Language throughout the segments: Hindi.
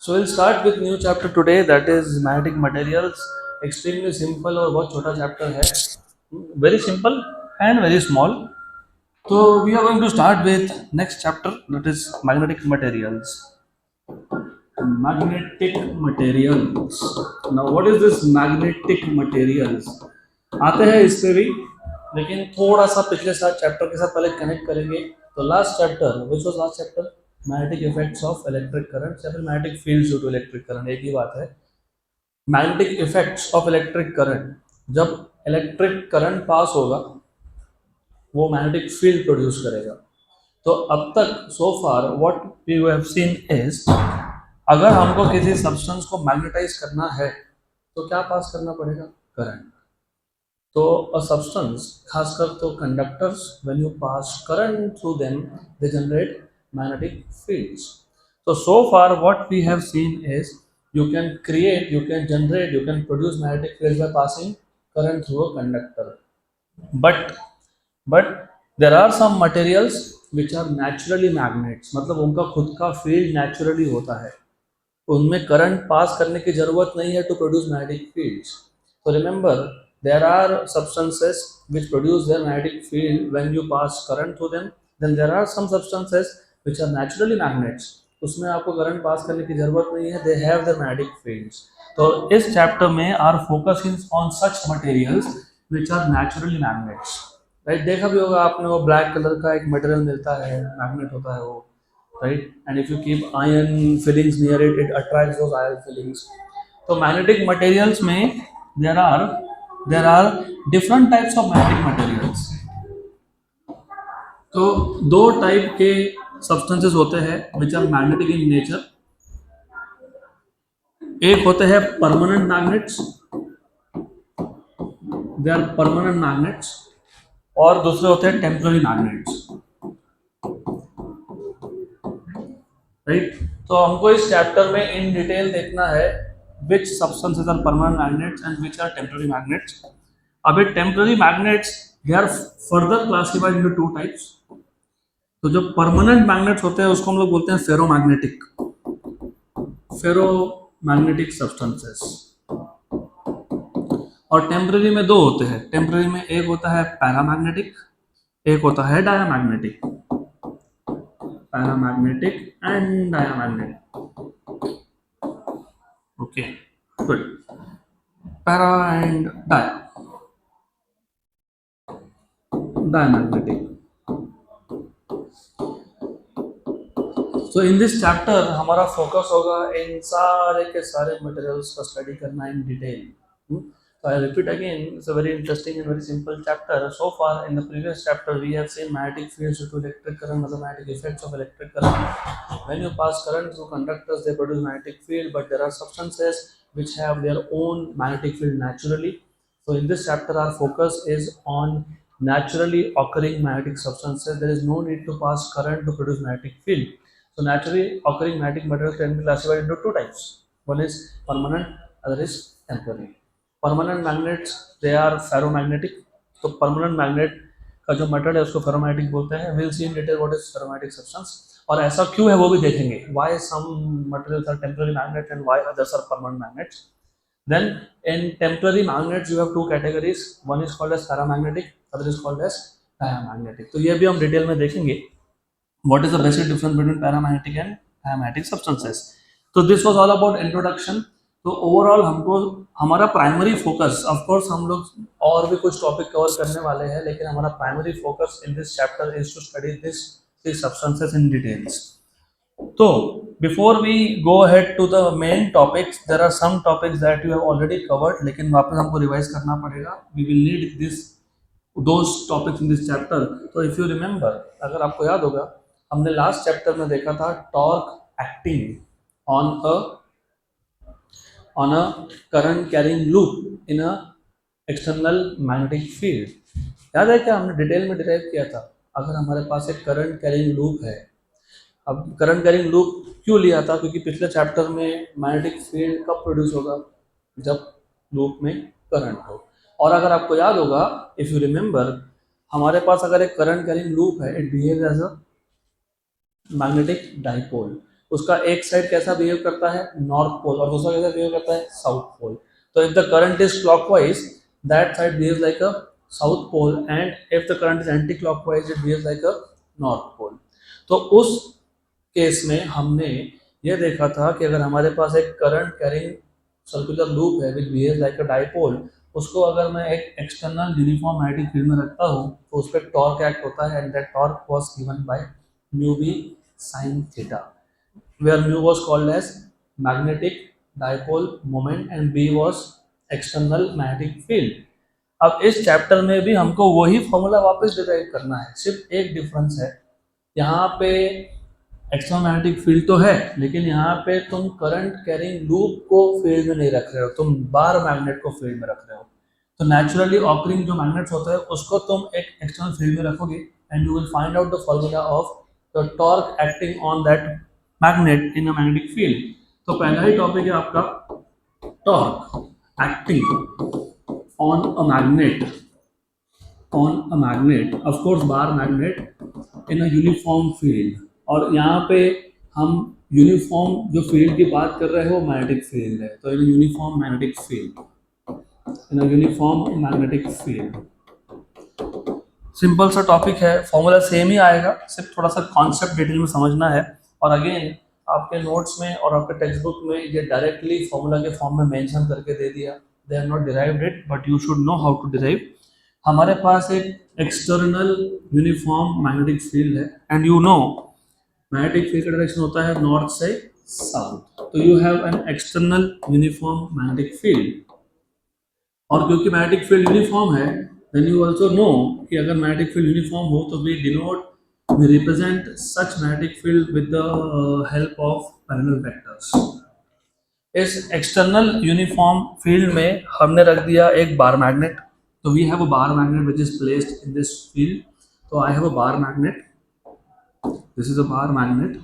So we'll start with new chapter today, that is magnetic materials. Extremely simple और बहुत छोटा chapter है, very simple and very small. So we are going to start with next chapter, that is magnetic materials. Magnetic materials. Now what is this magnetic materials? आते हैं इस पे भी, लेकिन थोड़ा सा पिछले साथ चैप्टर के साथ पहले कनेक्ट करेंगे. तो last chapter, which was last chapter? Magnetic effects of electric current या फिर magnetic fields due to electric current, एक ही बात है. Magnetic effects of electric current, जब इलेक्ट्रिक करंट पास होगा वो मैग्नेटिक फील्ड प्रोड्यूस करेगा. तो अब तक so far what we have seen is, अगर हमको किसी सब्सटेंस को मैग्नेटाइज करना है तो क्या पास करना पड़ेगा? करंट. तो अ सब्सटेंस, खासकर तो conductors, when you pass current through them they generate magnetic fields. तो so far what we have seen is you can create, you can generate, you can produce magnetic fields by passing current through a conductor. But there are some materials which are naturally magnets, मतलब उनका खुद का फील्ड नेचुरली होता है, उनमें करंट पास करने की जरूरत नहीं है to produce magnetic fields. So remember, there are substances which produce their magnetic field when you pass current through them. Then there are some substances which are naturally magnets. उसमें आपको करंट पास करने की जरूरत नहीं है, they have their magnetic fields. तो इस चैप्टर में our focus is on such materials which are naturally magnets. Right, देखा भी होगा आपने, वो ब्लैक कलर का एक मटेरियल मिलता है, मैग्नेट होता है वो, right? And if you keep iron fillings near it, it attracts those iron fillings. तो magnetic materials में there are different types of magnetic materials. तो दो टाइप के substances होते हैं which are magnetic in nature. एक होते हैं permanent magnets, they are permanent magnets, और दूसरे होते हैं temporary magnets. राइट, तो हमको इस चैप्टर में इन डिटेल देखना है which substances are permanent magnets and which are temporary magnets. अभी temporary magnets they are further classified into two types. तो जो permanent magnets होते हैं उसको हम लोग बोलते हैं फेरोमैग्नेटिक substances. और टेम्पररी में दो होते हैं. टेम्पररी में एक होता है पैरामैग्नेटिक, एक होता है diamagnetic. Paramagnetic and diamagnetic. Okay, good. Para and diamagnetic. तो इन दिस चैप्टर हमारा फोकस होगा इन सारे के सारे मटेरियल्स का स्टडी करना in detail. So I repeat again, it's a very interesting and very simple chapter. So far in the previous chapter we have seen magnetic fields due to electric current, the magnetic effects of electric current. When you pass current through conductors, they produce magnetic field, but there are substances which have their own magnetic field naturally. So in this chapter our focus is on naturally occurring magnetic substances. There is no need to pass current to produce magnetic field. So naturally occurring magnetic materials can be classified into two types. One is permanent, other is temporary. Permanent magnets they are ferromagnetic. तो परमानेंट मैग्नेट का जो मेटल है उसको फेरोमैग्नेटिक बोलते हैं. Will see in detail what is ferromagnetic substance, और ऐसा क्यों है वो भी देखेंगे. Why some materials are temporary magnet and why others are permanent magnets. Then in temporary magnets you have two categories. One is called as paramagnetic, other is called as diamagnetic. तो ये भी हम डिटेल में देखेंगे what is the basic difference between paramagnetic and diamagnetic substances. तो this was all about introduction. तो ओवरऑल हमको हमारा प्राइमरी फोकस, ऑफ कोर्स हम लोग और भी कुछ टॉपिक कवर करने वाले हैं, लेकिन हमारा primary focus in this chapter is to study this substances in details. तो before we go ahead to the main topics, there are some topics that you have already covered, लेकिन वापस हमको रिवाइज करना पड़ेगा. We will need this those topics in this chapter. तो इफ यू रिमेंबर, अगर आपको याद होगा, हमने लास्ट चैप्टर में देखा था torque acting on a current carrying loop in a external magnetic field. याद है क्या, हमने डिटेल में डिराइव किया था. अगर हमारे पास एक करंट कैरिंग लूप है, अब करंट कैरिंग लूप क्यों लिया था, क्योंकि पिछले चैप्टर में मैग्नेटिक फील्ड कब प्रोड्यूस होगा, जब लूप में करंट हो. और अगर आपको याद होगा, इफ यू रिमेंबर, हमारे पास अगर एक करंट कैरिंग लूप है, it behaves as a magnetic dipole. उसका एक साइड कैसा बिहेव करता है, नॉर्थ पोल, और दूसरा कैसा बिहेव करता है, साउथ पोल. तो if the current is clockwise, that side behaves like a south pole, and if the current is anti clockwise, it behaves like a north pole. तो उस केस में हमने ये देखा था कि अगर हमारे पास एक करंट कैरिंग सर्कुलर लूप है विच बिहेव्स लाइक अ डाइपोल, उसको अगर मैं एक एक्सटर्नल यूनिफॉर्म मैग्नेटिक फील्ड में रखता हूँ तो उस पर टॉर्क एक्ट होता है, and that torque was given by mu B sin theta, where mu was called as magnetic dipole moment and B was external magnetic field. अब इस चैप्टर में भी हमको वही फॉर्मूला वापस डिराइव करना है, सिर्फ एक डिफरेंस है, यहाँ पे एक्सटर्नल मैग्नेटिक फील्ड तो है, लेकिन यहाँ पे तुम करंट कैरिंग लूप को फील्ड में नहीं रख रहे हो, तुम बार मैग्नेट को फील्ड में रख रहे हो. तो नेचुरली ऑकरिंग जो मैग्नेट्स होता है उसको तुम एक एक्सटर्नल फील्ड में रखोगे, and you will find out the formula of the torque acting on that magnet in a magnetic field. तो पहला ही टॉपिक है आपका torque acting on a magnet, of course bar magnet in a uniform field. और यहाँ पे हम यूनिफॉर्म जो फील्ड की बात कर रहे हैं वो मैग्नेटिक फील्ड है, तो in uniform magnetic field, in a uniform magnetic field. Simple सा टॉपिक है, फॉर्मूला सेम ही आएगा, सिर्फ थोड़ा सा कॉन्सेप्ट डिटेल में समझना है. और अगेन आपके नोट्स में और आपके टेक्स्ट बुक में ये डायरेक्टली फॉर्मूला के फॉर्म में मेंशन करके दे दिया, they are not derived it, but you should know how to derive. हमारे पास एक एक्सटर्नल यूनिफॉर्म मैग्नेटिक फील्ड है, and you know magnetic field का डायरेक्शन होता है नॉर्थ से साउथ, तो you have an external uniform magnetic field. और क्योंकि मैग्नेटिक फील्ड यूनिफॉर्म है, देन यू आल्सो नो कि अगर मैग्नेटिक फील्ड यूनिफॉर्म हो तो we represent such magnetic field with the help of parallel vectors. इस एक्सटर्नल यूनिफॉर्म फील्ड में हमने रख दिया एक बार मैग्नेट, तो we have a bar magnet which is placed in this field. तो I have a bar magnet, this is a bar magnet,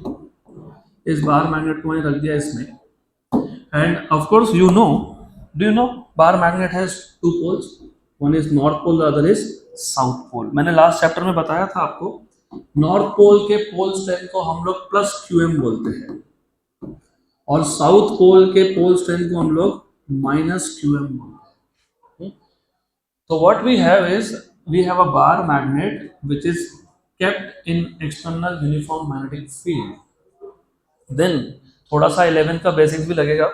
इस बार मैग्नेट को मैंने रख दिया इसमें, and of course you know, do you know bar magnet has two poles, one is north pole, the other is south pole. मैंने लास्ट चैप्टर में बताया था आपको, नॉर्थ पोल के पोल स्ट्रेंथ को हम लोग प्लस QM बोलते हैं, और साउथ पोल के पोल स्ट्रेंथ को हम लोग माइनस QM बोलते हैं. तो what we have is, we have a bar magnet which is kept in external uniform magnetic field. Then थोड़ा सा 11th का बेसिक्स भी लगेगा.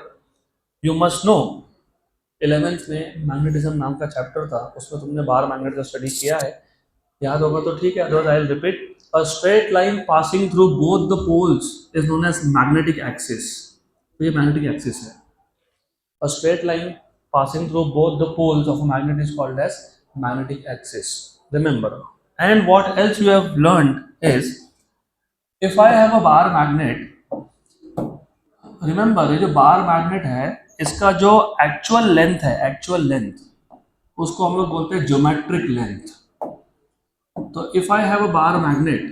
यू मस्ट नो 11th में मैग्नेटिज्म नाम का चैप्टर था, उसमें तुमने बार मैग्नेट का स्टडी किया है, याद होगा तो ठीक है, otherwise I will repeat. A straight line passing through both the poles is known as magnetic axis. तो ये magnetic axis है. A straight line passing through both the poles of a magnet is called as magnetic axis. Remember. And what else you have learned is, if I have a bar magnet, remember ये जो bar magnet है, इसका जो actual length है, actual length, उसको हम लोग बोलते हैं geometric length. So if I have a bar magnet,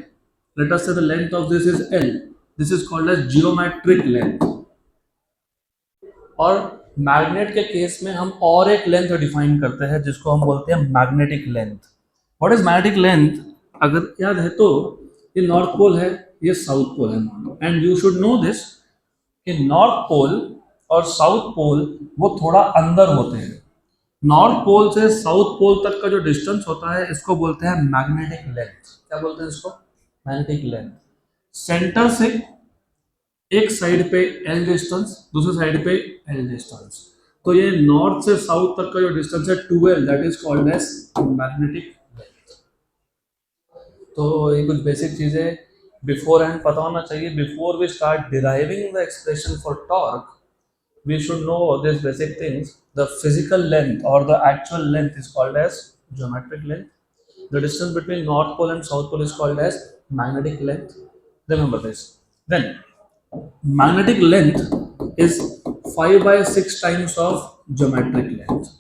let us say the length of this is L, this is called as geometric length. और मैग्नेट के केस में हम और एक लेंथ डिफाइन करते हैं जिसको हम बोलते हैं magnetic length. What is magnetic length? अगर याद है तो ये नॉर्थ पोल है, ये साउथ पोल है, and you should no this कि नॉर्थ पोल और साउथ पोल वो थोड़ा अंदर होते हैं. नॉर्थ पोल से साउथ पोल तक का जो डिस्टेंस होता है इसको बोलते हैं मैग्नेटिक लेंथ. क्या बोलते हैं इसको? Magnetic length. सेंटर से एक साइड पे L डिस्टेंस, दूसरे साइड पे L डिस्टेंस, तो ये नॉर्थ से साउथ तक का जो डिस्टेंस है 2L, that is called as magnetic length. तो ये कुछ बेसिक चीजें बिफोर हैंड पता होना चाहिए. Before we start deriving the expression for torque, we should know these basic things. The physical length or the actual length is called as geometric length. The distance between north pole and south pole is called as magnetic length. Remember this. Then magnetic length is 5/6 times of geometric length.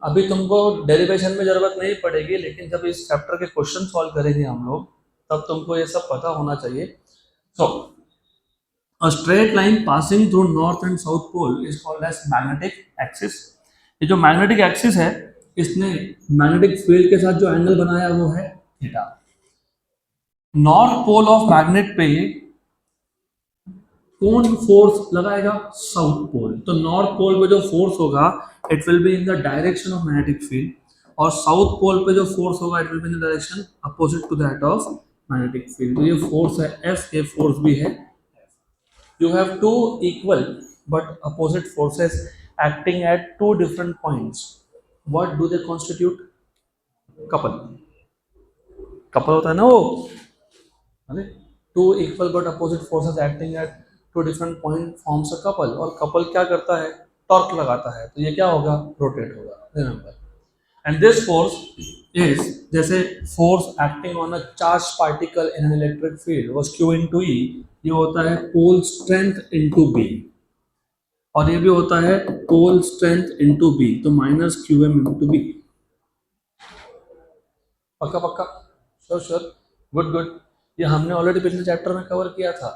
अभी तुमको डेरिवेशन में जरूरत नहीं पड़ेगी, लेकिन जब इस चैप्टर के क्वेश्चन सॉल्व करेंगे हम लोग तब तुमको ये सब पता होना चाहिए. So a straight line passing through north and south pole is called as magnetic axis. ये जो magnetic axis है, इसने magnetic field के साथ जो एंगल बनाया वो है theta. North pole of magnet पे कौन फोर्स लगाएगा? South pole. तो नॉर्थ पोल पे जो फोर्स होगा it will be in the direction of magnetic field, और साउथ पोल पे जो फोर्स होगा it will be in the direction opposite to that of magnetic field. तो ये फोर्स है एफ, ये फोर्स भी है। You have two equal but opposite forces acting at two different points. What do they constitute? Couple. Couple होता है ना वो, अरे two equal but opposite forces acting at two different point forms a couple. और कपल क्या करता है? टॉर्क लगाता है, तो ये क्या होगा? रोटेट होगा। Remember, and this force is, जैसे force acting on a charge particle in an electric field was Q into E, ये होता है पोल स्ट्रेंथ इनटू B, और ये भी होता है पोल स्ट्रेंथ इनटू B, तो माइनस QM इनटू B। पक्का पक्का, श्योर श्योर, गुड गुड। ये हमने ऑलरेडी पिछले चैप्टर में कवर किया था,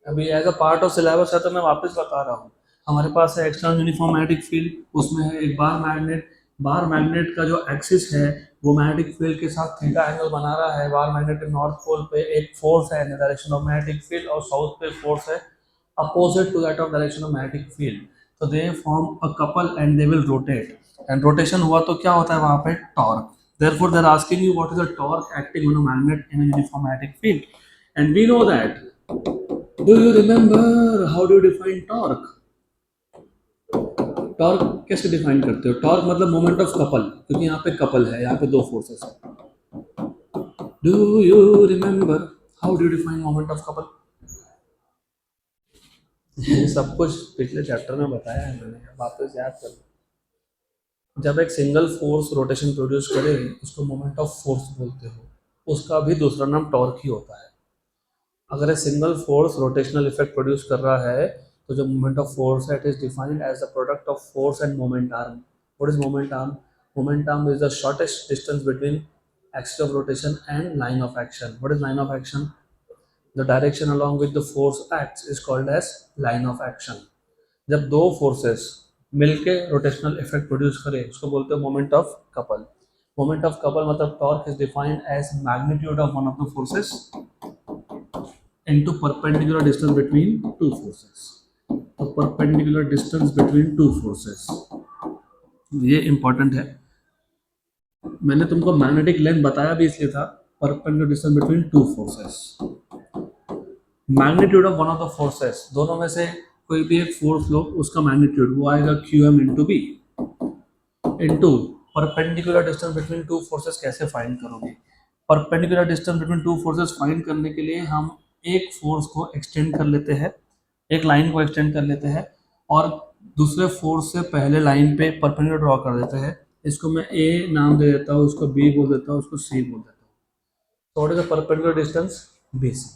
अभी as a part of syllabus है तो मैं वापस बता रहा हूँ। हमारे पास है एक्सटर्नल यूनिफॉर्म मैग्नेटिक फील्ड, उसमें है एक बार मैग्नेट। बार मैग्नेट का जो एक्सिस है वो मैग्नेटिक फील्ड के साथ थीटा एंगल बना रहा है। बार मैग्नेट के नॉर्थ पोल पे एक फोर्स है in the direction of magnetic field, और साउथ पे फोर्स है opposite to that of direction of magnetic field, so they form a couple and they will rotate, and rotation हुआ तो क्या होता है वहां पे? torque. Therefore they are asking you what is the torque acting on a magnet in a uniform magnetic field, and we know that. Do you remember how do you define torque? Torque कैसे डिफाइन करते हो? टॉर्क मतलब मोमेंट ऑफ कपल, क्योंकि यहाँ पे कपल है, यहाँ पे दो फोर्सेस है। Do you remember how do you define moment of couple? सब कुछ पिछले चैप्टर में बताया है मैंने, वापस याद कर लो। जब एक सिंगल फोर्स रोटेशन प्रोड्यूस करे उसको मोमेंट ऑफ फोर्स बोलते हो, उसका भी दूसरा नाम टॉर्क ही होता है। अगर एक single force rotational effect produce कर रहा है तो जो मोमेंट ऑफ फोर्स है it is defined as the product of force and moment arm. What is moment arm? Moment arm is the shortest distance between axis of rotation and line of action. What is line of action? The direction along with the force acts is called as line of action. जब दो फोर्सेस मिलके रोटेशनल इफेक्ट प्रोड्यूस करें उसको बोलते हैं moment of couple. Moment of couple मतलब torque is defined as magnitude of one of the forces into perpendicular distance between two forces. तो perpendicular distance between two forces, ये इंपॉर्टेंट है। मैंने तुमको मैग्नेटिक लेंथ बताया भी इसलिए था, perpendicular distance between two forces. Magnitude of one of the forces, दोनों में से कोई भी एक फोर्स लो, उसका मैग्नीट्यूड वो आएगा QM into B into perpendicular distance between two forces. कैसे फाइंड करोगे? Perpendicular distance between two forces find करने के लिए हम एक फोर्स को एक्सटेंड कर लेते हैं, एक लाइन को एक्सटेंड कर लेते हैं, और दूसरे फोर्स से पहले लाइन पे परपेंडिकुलर ड्रॉ कर देते हैं। इसको मैं A नाम दे देता हूँ, उसको B बोल देता हूँ, उसको C बोल देता हूँ। तो what is the perpendicular distance? BC।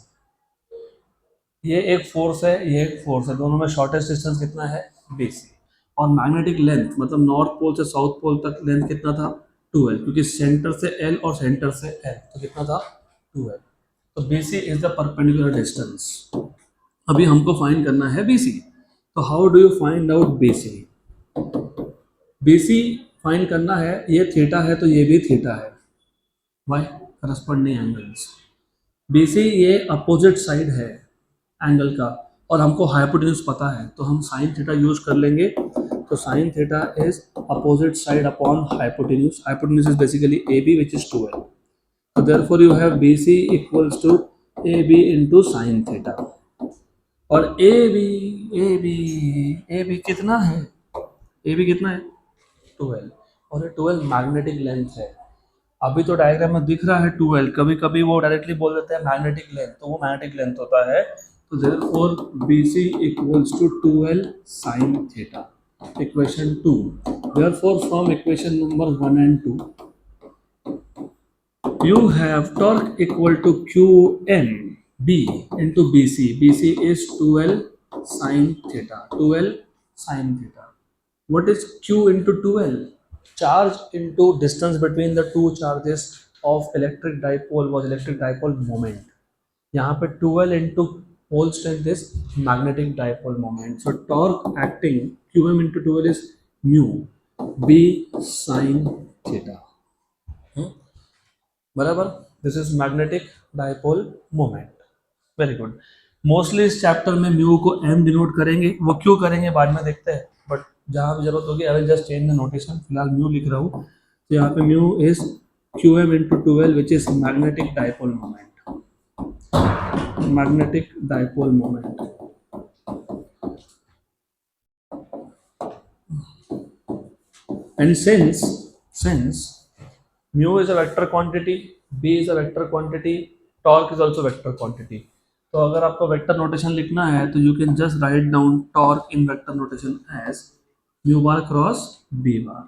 ये एक फोर्स है, ये एक फोर्स है, दोनों में शॉर्टेस्ट डिस्टेंस कितना है? BC। और मैग्नेटिक लेंथ मतलब नॉर्थ पोल से साउथ पोल तक लेंथ कितना था? 2L, क्योंकि सेंटर से L और सेंटर से L, तो कितना था? 2L। तो BC is the perpendicular distance. अभी हमको फाइंड करना है BC। तो how do you find out BC? BC find करना है, ये थीटा है तो ये भी थीटा है, वाई करस्पॉन्डिंग एंगल्स। BC ये अपोजिट साइड है एंगल का, और हमको हाइपोटेन्यूज पता है तो हम साइन थीटा यूज कर लेंगे। तो sine theta is opposite side upon hypotenuse. Hypotenuse is basically AB which is 2L. So therefore you have BC equals to AB into sin theta। और AB कितना है? AB कितना है? 2L। और ये 2L मैग्नेटिक लेंथ है। अभी तो डायग्राम में दिख रहा है 2L, कभी कभी वो डायरेक्टली बोल देते हैं मैग्नेटिक लेंथ, तो वो मैग्नेटिक लेंथ होता है। तो therefore BC equals to 2L sin theta, equation 2। Therefore from equation number 1 and 2 you have torque equal to QMB into BC. BC is 2L sin theta, 2L sin theta। What is Q into 2L? Charge into distance between the two charges of electric dipole was electric dipole moment। यहाँ पे 2L into pole strength is magnetic dipole moment। So torque acting QM into 2L is mu B sin theta। बराबर, this is magnetic dipole moment. Very good. Mostly इस चैप्टर में म्यू को एम डिनोट करेंगे, वो क्यों करेंगे बाद में देखते हैं, बट जहाँ भी जरूरत होगी I will just change the notation, फिलहाल म्यू लिख रहा हूँ। तो यहाँ पे mu is Q M into 12 which is magnetic dipole moment, magnetic dipole moment. And since mu is a vector quantity, b is a vector quantity, torque is also vector quantity, तो अगर आपको वेक्टर नोटेशन लिखना है तो you can just write down torque in vector notation as mu bar cross B bar,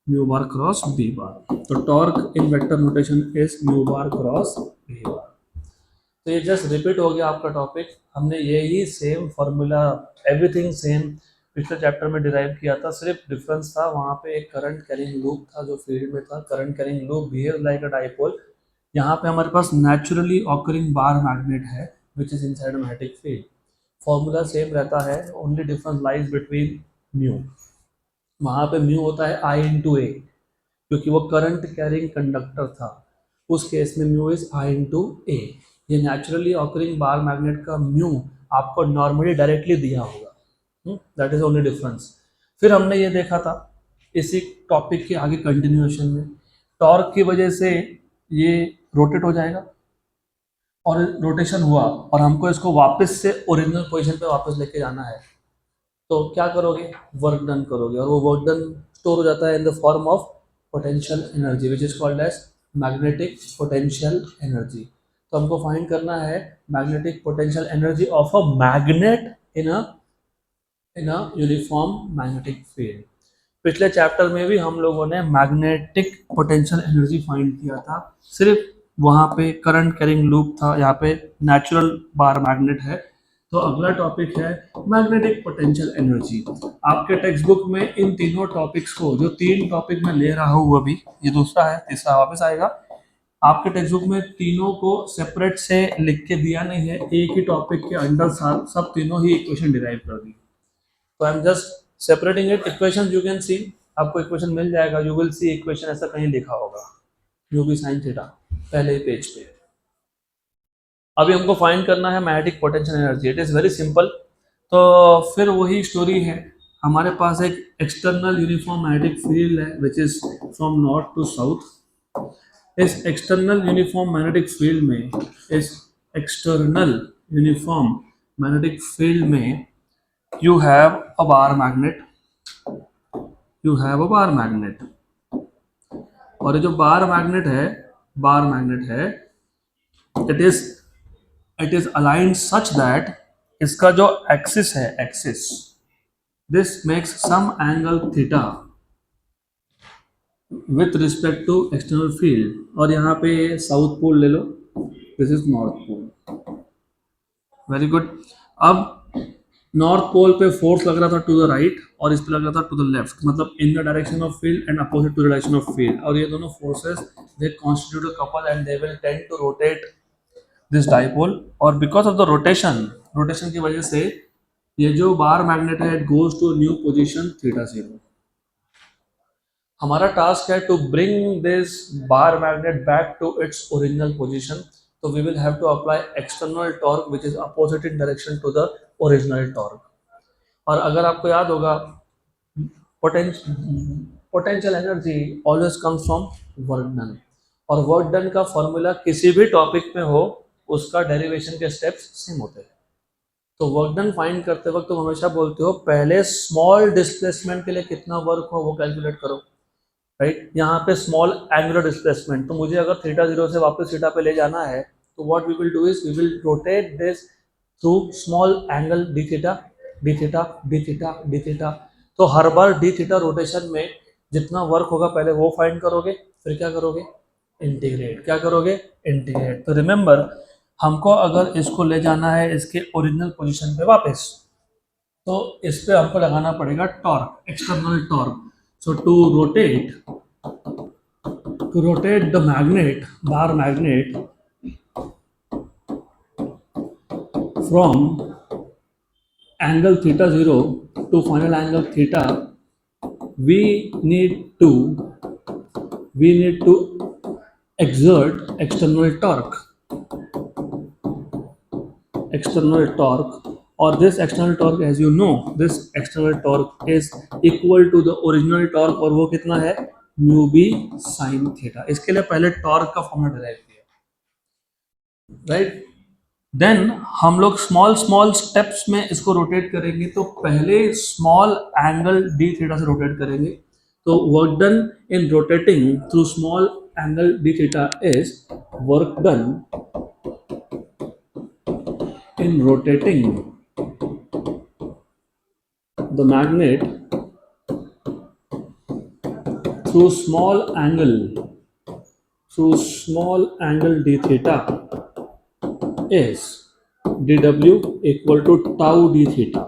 mu bar cross B bar. तो torque in vector notation is mu bar cross B bar. तो ये जस्ट रिपीट हो गया आपका टॉपिक, हमने यही सेम फॉर्मूला, एवरीथिंग सेम पिछले चैप्टर में डिराइव किया था, सिर्फ डिफरेंस था वहाँ पे एक करंट कैरिंग लूप था जो फील्ड में था, current carrying loop behave like a dipole. यहाँ पे हमारे पास नेचुरली ऑकरिंग बार मैग्नेट है which is inside magnetic field, formula same रहता है, only difference lies between mu. वहाँ पे म्यू होता है आई इंटू ए क्योंकि वो करंट कैरिंग कंडक्टर था, उस केस में म्यू इज आई इंटू ए। ये नेचुरली ऑकरिंग बार मैग्नेट का म्यू आपको नॉर्मली डायरेक्टली दिया होगा, दैट इज ओनली डिफरेंस। फिर हमने ये देखा था इसी टॉपिक के आगे कंटिन्यूएशन में, टॉर्क की वजह से ये रोटेट हो जाएगा और रोटेशन हुआ और हमको इसको वापस से ओरिजिनल पोजीशन पे वापस लेके जाना है, तो क्या करोगे, वर्क डन करोगे, और वो वर्क डन स्टोर हो जाता है in the form of potential energy which is called as magnetic potential energy. तो हमको फाइंड करना है magnetic potential energy of a magnet in a uniform magnetic field. पिछले चैप्टर में भी हम लोगों ने मैग्नेटिक पोटेंशियल एनर्जी फाइंड किया था, सिर्फ वहाँ पे करंट कैरिंग लूप था, यहाँ पे नेचुरल बार मैग्नेट है। तो अगला टॉपिक है मैग्नेटिक पोटेंशियल एनर्जी। आपके टेक्स्ट बुक में इन तीनों टॉपिक्स को, जो तीन टॉपिक मैं ले रहा हूँ अभी, ये दूसरा है, तीसरा वापस आएगा, आपके टेक्स्ट बुक में तीनों को सेपरेट से लिख के दिया नहीं है, एक ही टॉपिक के अंडर सब तीनों ही इक्वेशन डिराइव कर दी। तो आई am just separating it, equation you can see, आपको इक्वेशन मिल जाएगा, यू विल सी इक्वेशन ऐसा कहीं लिखा होगा, यू बी साइन थीटा पहले ही पेज पे। अभी हमको फाइंड करना है magnetic potential energy, it is very simple. तो फिर वही स्टोरी है, हमारे पास एक एक्सटर्नल यूनिफॉर्म मैग्नेटिक फील्ड है which is from north to south. इस एक्सटर्नल यूनिफॉर्म मैग्नेटिक फील्ड में, इस एक्सटर्नल यूनिफॉर्म मैग्नेटिक फील्ड में you have a bar magnet, you have a bar magnet, और ये जो बार मैग्नेट है it is aligned such that इसका जो एक्सिस है, axis, this makes some angle theta with respect to external field, और यहाँ पे साउथ पोल ले लो, this is north pole, very good. अब नॉर्थ पोल पे फोर्स लग रहा था टू द राइट और इस पे लग रहा था टू द लेफ्ट, मतलब in the direction of field and opposite to the direction of field, और ये दोनों forces they constitute a couple and they will tend to rotate this dipole, और बिकॉज ऑफ द रोटेशन की वजह से ये जो बार मैग्नेट है it goes to new position theta zero. हमारा टास्क है to bring this bar magnet back to its original position, तो we will have to apply external torque which is opposite in direction to the original torque. और अगर आपको याद होगा potential energy always comes from work done, और वर्क डन का फॉर्मूला किसी भी टॉपिक में हो उसका डेरिवेशन के स्टेप्स सेम होते हैं। तो वर्क डन फाइंड करते वक्त तुम हमेशा बोलते हो पहले स्मॉल डिस्प्लेसमेंट के लिए कितना वर्क हो वो कैलकुलेट करो, राइट। यहाँ पे स्मॉल एंगुलर डिस्प्लेसमेंट, तो मुझे अगर थीटा जीरो से वापस थीटा पे ले जाना है तो what we will do is we will rotate this through small angle d theta d theta d theta d theta. तो हर बार डी थीटा रोटेशन में जितना वर्क होगा पहले वो फाइंड करोगे, फिर क्या करोगे, इंटीग्रेट, क्या करोगे, इंटीग्रेट। तो रिमेंबर हमको अगर इसको ले जाना है इसके ओरिजिनल पोजीशन पे वापस, तो इस पे हमको लगाना पड़ेगा torque, external torque. So to rotate the magnet, bar magnet from angle theta 0 to final angle theta, we need to exert external torque, external torque, or this external torque, as you know, this external torque is equal to the original torque, और वो कितना है म्यू बी साइन थीटा। इसके लिए पहले टॉर्क का फॉर्मूला डिराइव किया, राइट। देन हम लोग स्मॉल स्मॉल स्टेप्स में इसको रोटेट करेंगे, तो पहले स्मॉल एंगल डी थीटा से रोटेट करेंगे। तो work done in rotating through small angle d theta is work done in rotating the magnet through small angle d theta is dw equal to tau d theta।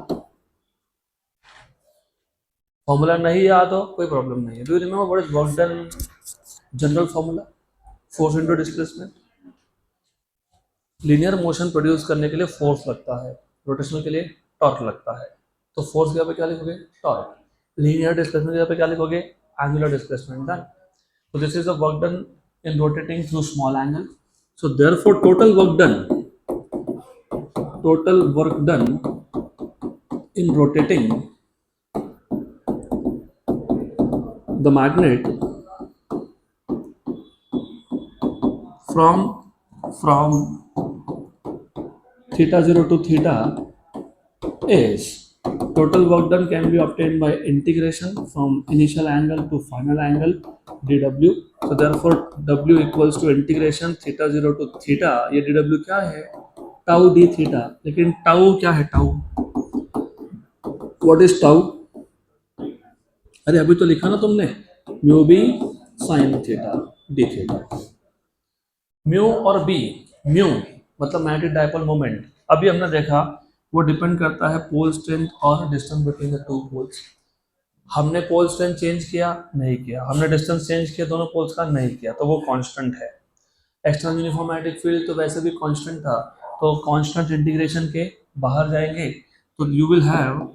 Formula नहीं याद हो कोई प्रॉब्लम नहीं है। Do you remember what is work done general formula? Force into displacement. Linear motion produce करने के लिए फोर्स लगता है, रोटेशनल के लिए टॉर्क लगता है। तो फोर्स के यहाँ पे क्या लिखोगे? टॉर्क। लीनियर डिस्प्लेसमेंट के यहाँ पे क्या लिखोगे? Angular displacement. Done. So this is the work done in rotating through small angle. So therefore total work done in rotating the magnet from theta 0 to theta is total work done can be obtained by integration from initial angle to final angle dw। so therefore w equals to integration theta 0 to theta। ये dw क्या है? Tau d theta. लेकिन टाउ क्या है? Tau what is tau? अरे अभी तो लिखा ना तुमने, mu B sine theta d theta. Mu और बी, म्यू मतलब मैग्नेटिक डाइपोल मोमेंट, अभी हमने देखा वो डिपेंड करता है पोल स्ट्रेंथ और distance between the two poles. हमने पोल स्ट्रेंथ चेंज किया? नहीं किया। हमने डिस्टेंस चेंज किया दोनों पोल्स का? नहीं किया। तो वो कांस्टेंट है। एक्सटर्नल यूनिफॉर्म मैग्नेटिक फील्ड तो वैसे भी कांस्टेंट था, तो कांस्टेंट इंटीग्रेशन के बाहर जाएंगे, तो you will have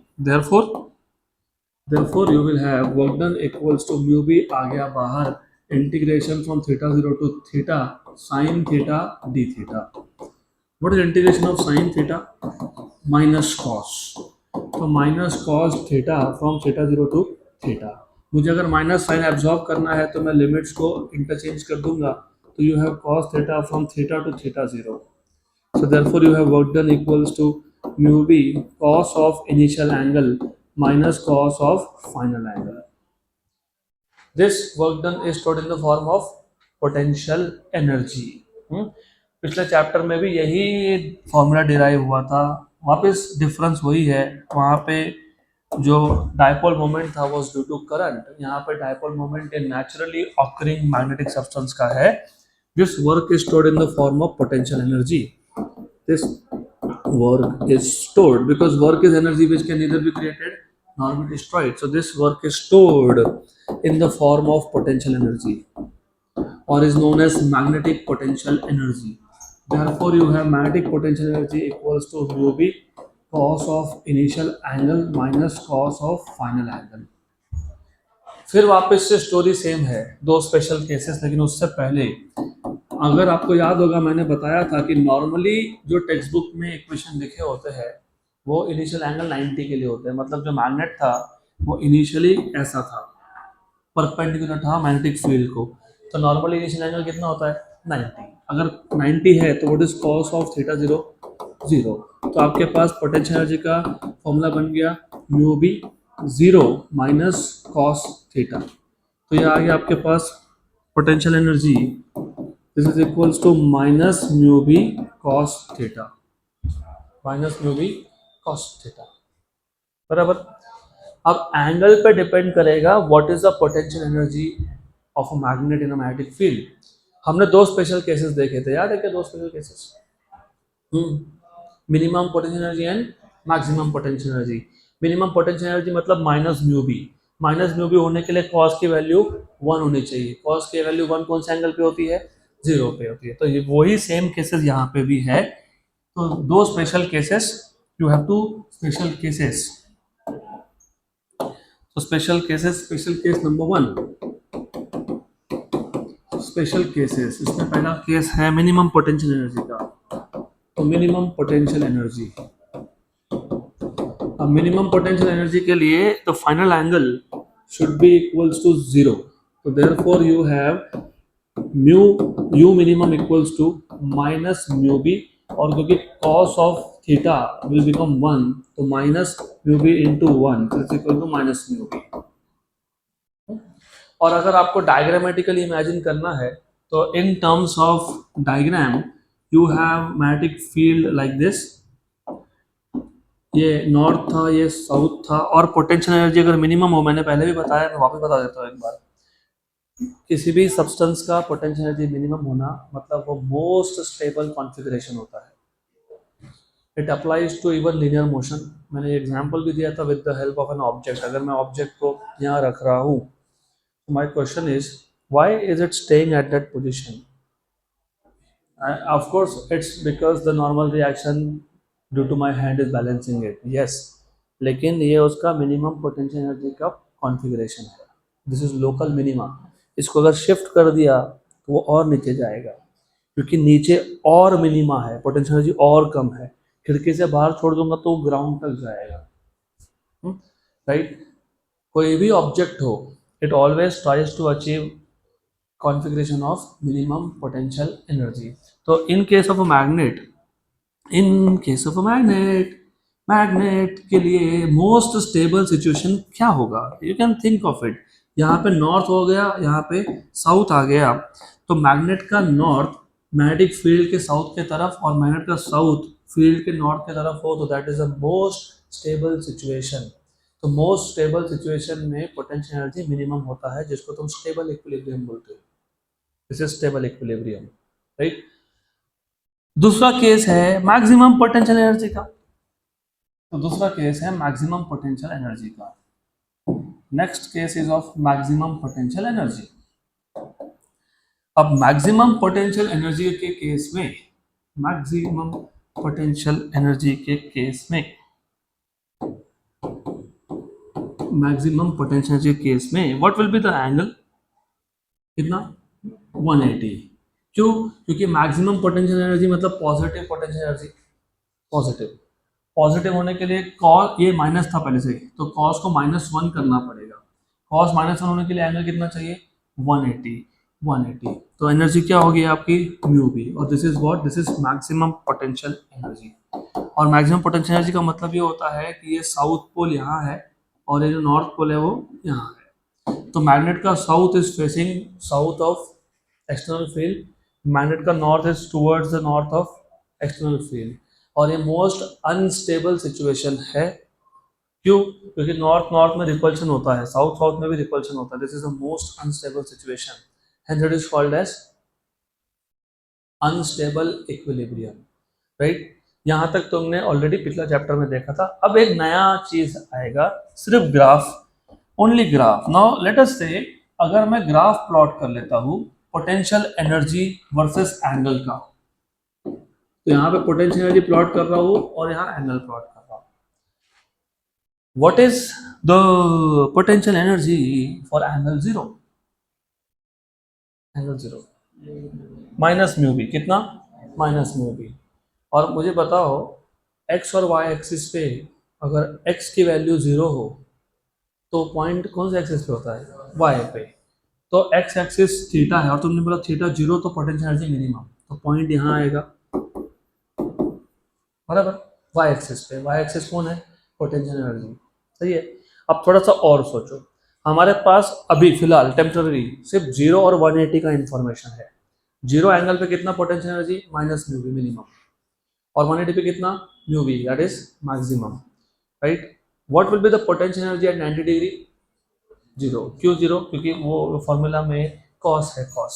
therefore you will have work done equals to mu b आ गया बाहर, integration from theta 0 to theta sine theta d theta. What is integration of sine theta? Minus cos. तो minus cos theta from theta 0 to theta. मुझे अगर माइनस साइन एब्जॉर्ब करना है तो मैं लिमिट्स को इंटरचेंज कर दूंगा, तो you have cos theta from theta two theta 0। so therefore you have work done equals to mu b cos of initial angle minus cos of final angle। this work done is stored in the form of potential energy। पिछले चैप्टर में भी यही फॉर्मूला डिराइव हुआ था, वापस डिफरेंस वही है। वहाँ पे जो डाइपोल मोमेंट था वो ड्यू टू करंट, यहाँ पे डाइपोल मोमेंट एक नेचुरली ऑकरिंग मैग्नेटिक सब्सटेंस का है। This work is stored in the form of potential energy. this work is stored because work is energy which can neither be created nor be destroyed, so this work is stored in the form of potential energy or is known as magnetic potential energy। therefore you have magnetic potential energy equals to mu b cos of initial angle minus cos of final angle। फिर वापस से स्टोरी सेम है, दो स्पेशल केसेस। लेकिन उससे पहले अगर आपको याद होगा मैंने बताया था कि नॉर्मली जो टेक्स्ट बुक में इक्वेशन लिखे होते हैं वो इनिशियल एंगल 90 के लिए होते हैं। मतलब जो मैग्नेट था वो इनिशियली ऐसा था, परपेंडिकुलर था मैग्नेटिक फील्ड को। तो नॉर्मली इनिशियल एंगल कितना होता है? 90। अगर 90 है तो what is cos of theta 0? 0। तो आपके पास पोटेंशियल एनर्जी का फॉर्मूला बन गया mu B 0 minus cos theta. तो ये आ गया आपके पास potential energy, this is equals to minus mu b cos theta, minus mu b cos theta बराबर। अब एंगल पे डिपेंड करेगा what is the potential energy of a magnet in a magnetic field. हमने दो स्पेशल केसेस देखे थे, याद है क्या? दो special cases, minimum potential energy and maximum potential energy. Minimum potential energy मतलब minus mu B. Minus mu B होने के लिए कॉस की वैल्यू 1 होनी चाहिए। कॉस की वैल्यू 1 कौन से एंगल पे होती है? 0 पे होती है। तो ये वही सेम केसेस यहाँ पे भी है। तो दो special cases, you have two special cases. तो special cases, special case number 1, special cases. इसमें पहला केस है मिनिमम पोटेंशियल एनर्जी का। तो मिनिमम पोटेंशियल एनर्जी, अब मिनिमम पोटेंशियल एनर्जी के लिए the final angle should be equals to zero, तो therefore you have mu U minimum equals to minus mu B, और क्योंकि cos of theta will become one, तो minus mu B into one is equal to minus mu B. और अगर आपको डायग्रामेटिकली इमेजिन करना है तो in terms of diagram you have magnetic field like this, ये नॉर्थ था, ये साउथ था, और पोटेंशियल एनर्जी अगर मिनिमम हो, मैंने पहले भी बताया, मैं वापस बता देता हूँ एक बार, किसी भी सब्सटेंस का पोटेंशियल एनर्जी मिनिमम होना मतलब वो मोस्ट स्टेबल कॉन्फ़िगरेशन होता है। It applies to even linear motion. मैंने एग्जांपल भी दिया था with the help of an object. अगर मैं ऑब्जेक्ट को यहाँ रख रहा हूँ, my question is why is it staying at that position? Of course it's because the normal reaction due to my hand is balancing it, yes, लेकिन ये उसका मिनिमम पोटेंशियल एनर्जी का कॉन्फ़िगरेशन है। This is local minima. इसको अगर शिफ्ट कर दिया तो वो और नीचे जाएगा, क्योंकि नीचे और मिनिमा है, पोटेंशियल एनर्जी और कम है। खिड़की से बाहर छोड़ दूंगा तो ग्राउंड तक जाएगा, राइट? कोई भी ऑब्जेक्ट हो, it always tries to achieve configuration of minimum potential energy. तो in case of a magnet, in case of a magnet, magnet के लिए मोस्ट स्टेबल सिचुएशन क्या होगा? You can think of it. यहाँ पे नॉर्थ हो गया, यहाँ पे साउथ आ गया, तो मैग्नेट का नॉर्थ मैग्नेटिक फील्ड के साउथ के तरफ और मैग्नेट का साउथ फील्ड के नॉर्थ के तरफ हो, तो that is the most stable situation. तो मोस्ट स्टेबल सिचुएशन में पोटेंशियल एनर्जी मिनिमम होता है, जिसको तुम स्टेबल इक्विलिब्रियम बोलते हो। This is stable equilibrium, right? दूसरा केस है मैक्सिमम पोटेंशियल एनर्जी का। तो दूसरा केस है मैक्सिमम पोटेंशियल एनर्जी का। Next case is of maximum potential energy. अब मैक्सिमम पोटेंशियल एनर्जी के केस में, मैक्सिमम पोटेंशियल एनर्जी के केस में, मैक्सिमम पोटेंशियल एनर्जी के केस में what will be the angle? कितना? 180। क्यों? क्योंकि मैक्सिमम पोटेंशियल एनर्जी मतलब positive potential energy. Positive, positive होने के लिए कॉस, ये माइनस था पहले से, तो कॉस को -1 करना पड़ेगा। कॉस -1 होने के लिए एंगल कितना चाहिए? 180। 180, तो एनर्जी क्या होगी आपकी? म्यू बी, और this is what, this is maximum potential energy. और मैक्सिमम पोटेंशियल एनर्जी का मतलब ये होता है कि ये साउथ पोल यहाँ है और ये जो नॉर्थ पोल है वो यहाँ है। तो मैग्नेट का south is facing south of external field, magnet का north is towards the north of external field, और ये मोस्ट अनस्टेबल सिचुएशन है। क्यों? क्योंकि नॉर्थ नॉर्थ में रिपल्शन होता है, साउथ साउथ में भी रिपल्शन होता है। This is the most unstable situation, hence it is called as unstable equilibrium, right? यहाँ तक तुमने ऑलरेडी पिछला चैप्टर में देखा था। अब एक नया चीज आएगा, सिर्फ graph, only graph. Now let us से अगर मैं ग्राफ प्लॉट कर लेता हूँ पोटेंशियल एनर्जी वर्सेस एंगल का, तो यहाँ पे पोटेंशियल एनर्जी प्लॉट कर रहा हूँ और यहाँ एंगल प्लॉट कर रहा हूँ। What is the potential energy for angle 0? Angle 0 minus mu B. कितना? Minus mu B. और मुझे बताओ एक्स और वाई एक्सिस पे अगर एक्स की वैल्यू 0 हो तो पॉइंट कौन से एक्सिस पे होता है? वाई पे। तो एक्स एक्सिस थीटा है और तुमने बोला थीटा 0, तो पोटेंशियल एनर्जी मिनिमम, तो पॉइंट यहाँ आएगा, बराबर? वाई एक्सिस पे, वाई एक्सिस कौन है? पोटेंशियल एनर्जी, सही है। अब थोड़ा सा और सोचो, हमारे पास अभी फिलहाल टेम्पररी सिर्फ 0 और 180 का इंफॉर्मेशन है। 0 एंगल पे कितना potential energy? Minus mu B minimum, और 180 पे कितना? Mu B, that is maximum, right? What will be the potential energy at 90 degree? 0। क्यों 0? क्योंकि वो फॉर्मूला में कॉस है, cos.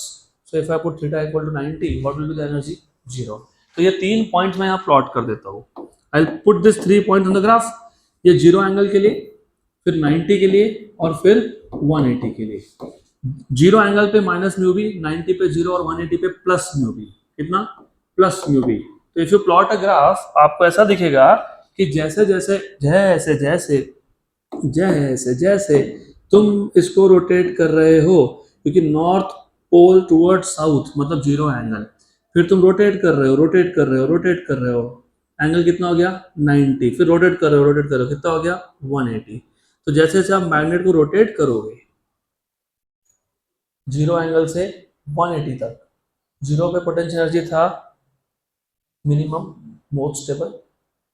So if I put theta equal to 90, what will be the energy? 0। तो ये 3 पॉइंट्स मैं यहाँ प्लॉट कर देता हूँ। I will put this 3 points on the graph. ये 0 एंगल के लिए, फिर 90 के लिए, और फिर 180 के लिए। 0 एंगल पे माइनस म्यू बी, 90 पे 0 और 180 पे प्लस म्यू बी। कितना? Plus mu B. तो if you plot a graph, आपको ऐसा दिखेगा कि जैसे जैसे जैसे जैसे जैसे जैसे तुम इसको रोटेट कर रहे हो, क्योंकि नॉर्थ पोल टुवर्ड साउथ मतलब 0 एंगल, फिर तुम रोटेट कर रहे हो, रोटेट कर रहे हो, रोटेट कर रहे हो, एंगल कितना हो गया 90, फिर रोटेट कर रहे हो, रोटेट कर रहे हो, कितना हो गया 180। तो जैसे जैसे आप मैग्नेट को रोटेट करोगे 0 एंगल से 180 तक, 0 पे पोटेंशियल एनर्जी था minimum, most stable,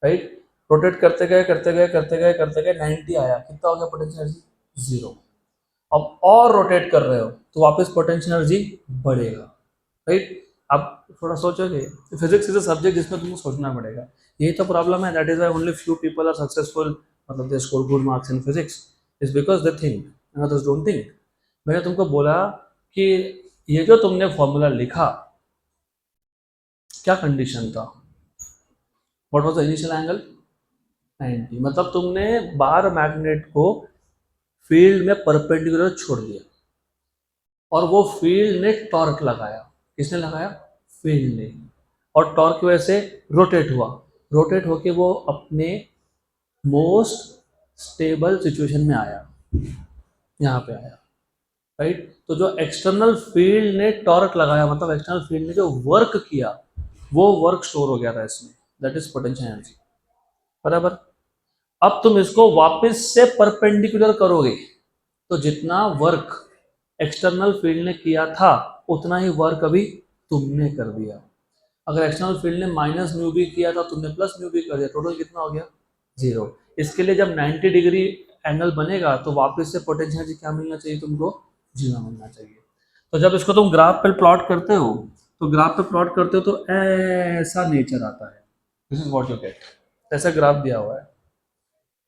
right. Rotate करते गए करते गए करते गए करते गए 90 आया, कितना हो गया पोटेंशियल एनर्जी 0। अब और रोटेट कर रहे हो तो वापस पोटेंशियल एनर्जी बढ़ेगा, राइट। आप थोड़ा सोचोगे, फिजिक्स इज अ सब्जेक्ट जिसमें तुमको सोचना पड़ेगा, यही तो प्रॉब्लम है। That is why only few people are successful, मतलब they score good marks in physics, is because they think, others don't think. मैंने तुमको बोला कि ये जो तुमने फॉर्मूला लिखा, क्या कंडीशन था, what was the initial angle 90, मतलब तुमने बाहर मैग्नेट को फील्ड में परपेंडिकुलर छोड़ दिया और वो फील्ड ने टॉर्क लगाया। किसने लगाया? फील्ड ने। और टॉर्क की वजह से रोटेट हुआ, रोटेट होके वो अपने मोस्ट स्टेबल सिचुएशन में आया, यहाँ पे आया, राइट। तो जो एक्सटर्नल फील्ड ने टॉर्क लगाया, मतलब एक्सटर्नल फील्ड ने जो वर्क किया, वो वर्क स्टोर हो गया था इसमें, दैट इज पोटेंशियल एनर्जी, बराबर। अब तुम इसको वापस से परपेंडिकुलर करोगे तो जितना वर्क एक्सटर्नल फील्ड ने किया था उतना ही वर्क अभी तुमने कर दिया। अगर एक्सटर्नल फील्ड ने माइनस म्यू भी किया था, तुमने प्लस म्यू भी कर दिया, टोटल कितना हो गया 0। इसके लिए जब 90 डिग्री एंगल बनेगा तो वापस से पोटेंशियल एनर्जी क्या मिलना चाहिए तुमको? 0 मिलना चाहिए। तो जब इसको तुम ग्राफ पे प्लॉट करते हो, तो ग्राफ पे प्लॉट करते हो तो ऐसा नेचर आता है, this is what you get, ऐसा ग्राफ दिया हुआ है।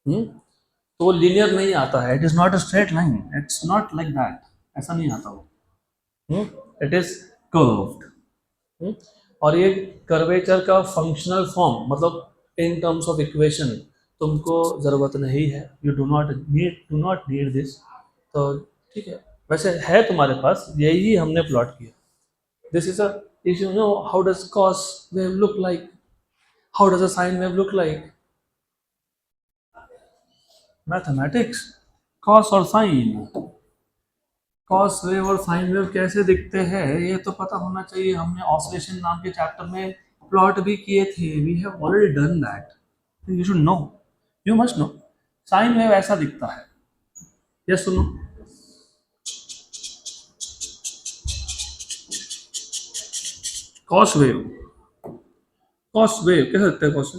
तो वो लीनियर नहीं आता है, it is not a straight line, it's not like that, ऐसा नहीं आता वो, इट इज कर्व्ड। और ये कर्वेचर का फंक्शनल फॉर्म, मतलब इन टर्म्स ऑफ इक्वेशन तुमको ज़रूरत नहीं है, you do not need this, तो ठीक है। वैसे है तुम्हारे पास, यही हमने प्लॉट किया। This is a, if you know how does cos wave look like, how does a sine wave look like, mathematics, cos और साइन, कॉस वेव और साइन वेव कैसे दिखते हैं ये तो पता होना चाहिए। हमने ऑसिलेशन नाम के चैप्टर में प्लॉट भी किए थे, we have already done that, you should know, you must know. Sine wave ऐसा दिखता है, ये सुनो, कॉस वेव, कॉस वेव कैसे दिखता है, कॉस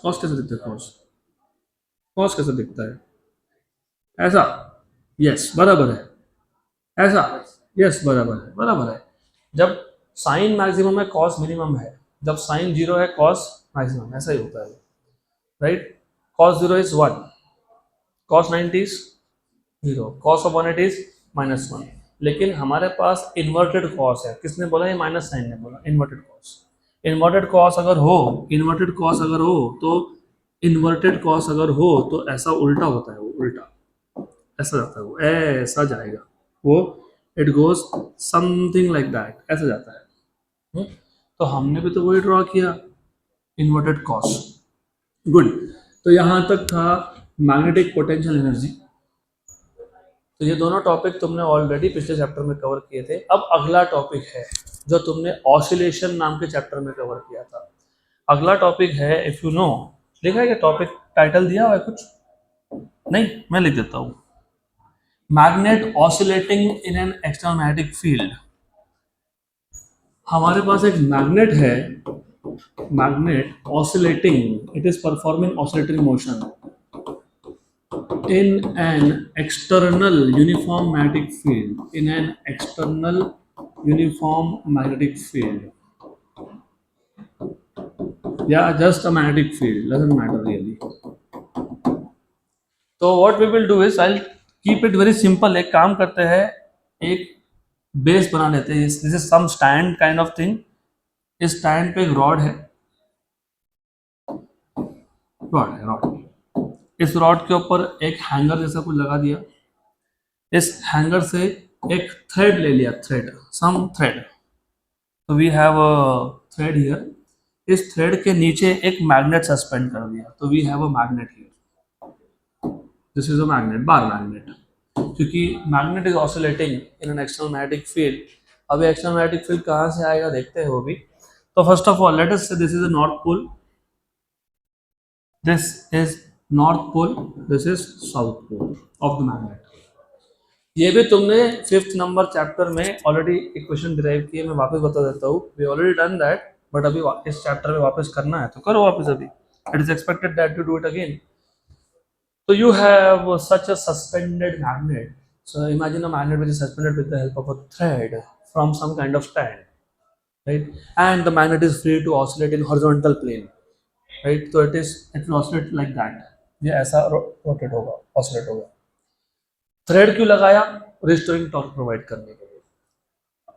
कॉस कैसे दिखता है, कॉस, कॉस कैसे दिखता है, ऐसा, यस बराबर है, ऐसा, यस बराबर है, बराबर है। जब साइन मैक्सिमम है कॉस मिनिमम है, जब साइन 0 है कॉस मैक्सिमम, ऐसा ही होता है, right. Cos 0 is 1, cos 90 is 0, cos of 180 is -1। लेकिन हमारे पास इन्वर्टेड कॉस है, किसने बोला? ये माइनस साइन ने बोला, इन्वर्टेड कॉस। इन्वर्टेड कॉस अगर हो, इन्वर्टेड कॉस अगर हो तो, इन्वर्टेड कॉस अगर हो तो ऐसा उल्टा होता है, वो उल्टा ऐसा जाता है, वो ऐसा जाएगा, वो it goes something like that, ऐसा जाता है। तो हमने भी तो वही ड्रॉ किया, इन्वर्टेड कॉस, गुड। तो यहाँ तक था मैग्नेटिक पोटेंशियल एनर्जी। तो ये दोनों टॉपिक तुमने ऑलरेडी पिछले चैप्टर में कवर किए थे। अब अगला टॉपिक है जो तुमने ऑसिलेशन नाम के चैप्टर में कवर किया था। अगला टॉपिक है, इफ यू नो, लिखा है क्या टॉपिक, टाइटल दिया हुआ है कुछ? नहीं, मैं लिख देता हूँ, magnet oscillating in an external magnetic field. हमारे पास एक मैग्नेट है, magnet oscillating, it is performing oscillatory motion in an external uniform magnetic field, in an external uniform magnetic field, yeah, just a magnetic field, doesn't matter really. So what we will do is, I'll keep it very simple, एक काम करते हैं, एक बेस बना लेते हैं, this is some stand kind of thing. इस स्टैंड पे एक रॉड है, रॉड, इस रॉड के ऊपर एक हैंगर जैसा कुछ लगा दिया, इस हैंगर से एक थ्रेड ले लिया, थ्रेड, सम थ्रेड, तो we have a thread here, इस थ्रेड के नीचे एक मैग्नेट सस्पेंड कर दिया, तो we have a magnet here, this is a magnet, bar magnet. क्योंकि magnet is oscillating in an external magnetic field. अभी एक्सटर्नल मैग्नेटिक फील्ड कहाँ से आएगा देखते हैं वो भी। तो first of all let us say this is the north pole, this is north pole, this is south pole of the magnet. ये भी तुमने 5th नंबर चैप्टर में ऑलरेडी इक्वेशन डिराइव की है, मैं वापस बता देता हूँ। We already done that, but अभी इस चैप्टर में वापस करना है तो करो वापस अभी। It is expected that to do it again. So you have such a suspended magnet. So imagine a magnet which is suspended with the help of a thread from some kind of stand, right? And the magnet is free to oscillate in horizontal plane, right? So it will oscillate like that. ये ऐसा रोटेट होगा, ऑसिलेट होगा। थ्रेड क्यों लगाया? रिस्टोरिंग टॉर्क प्रोवाइड करने के लिए।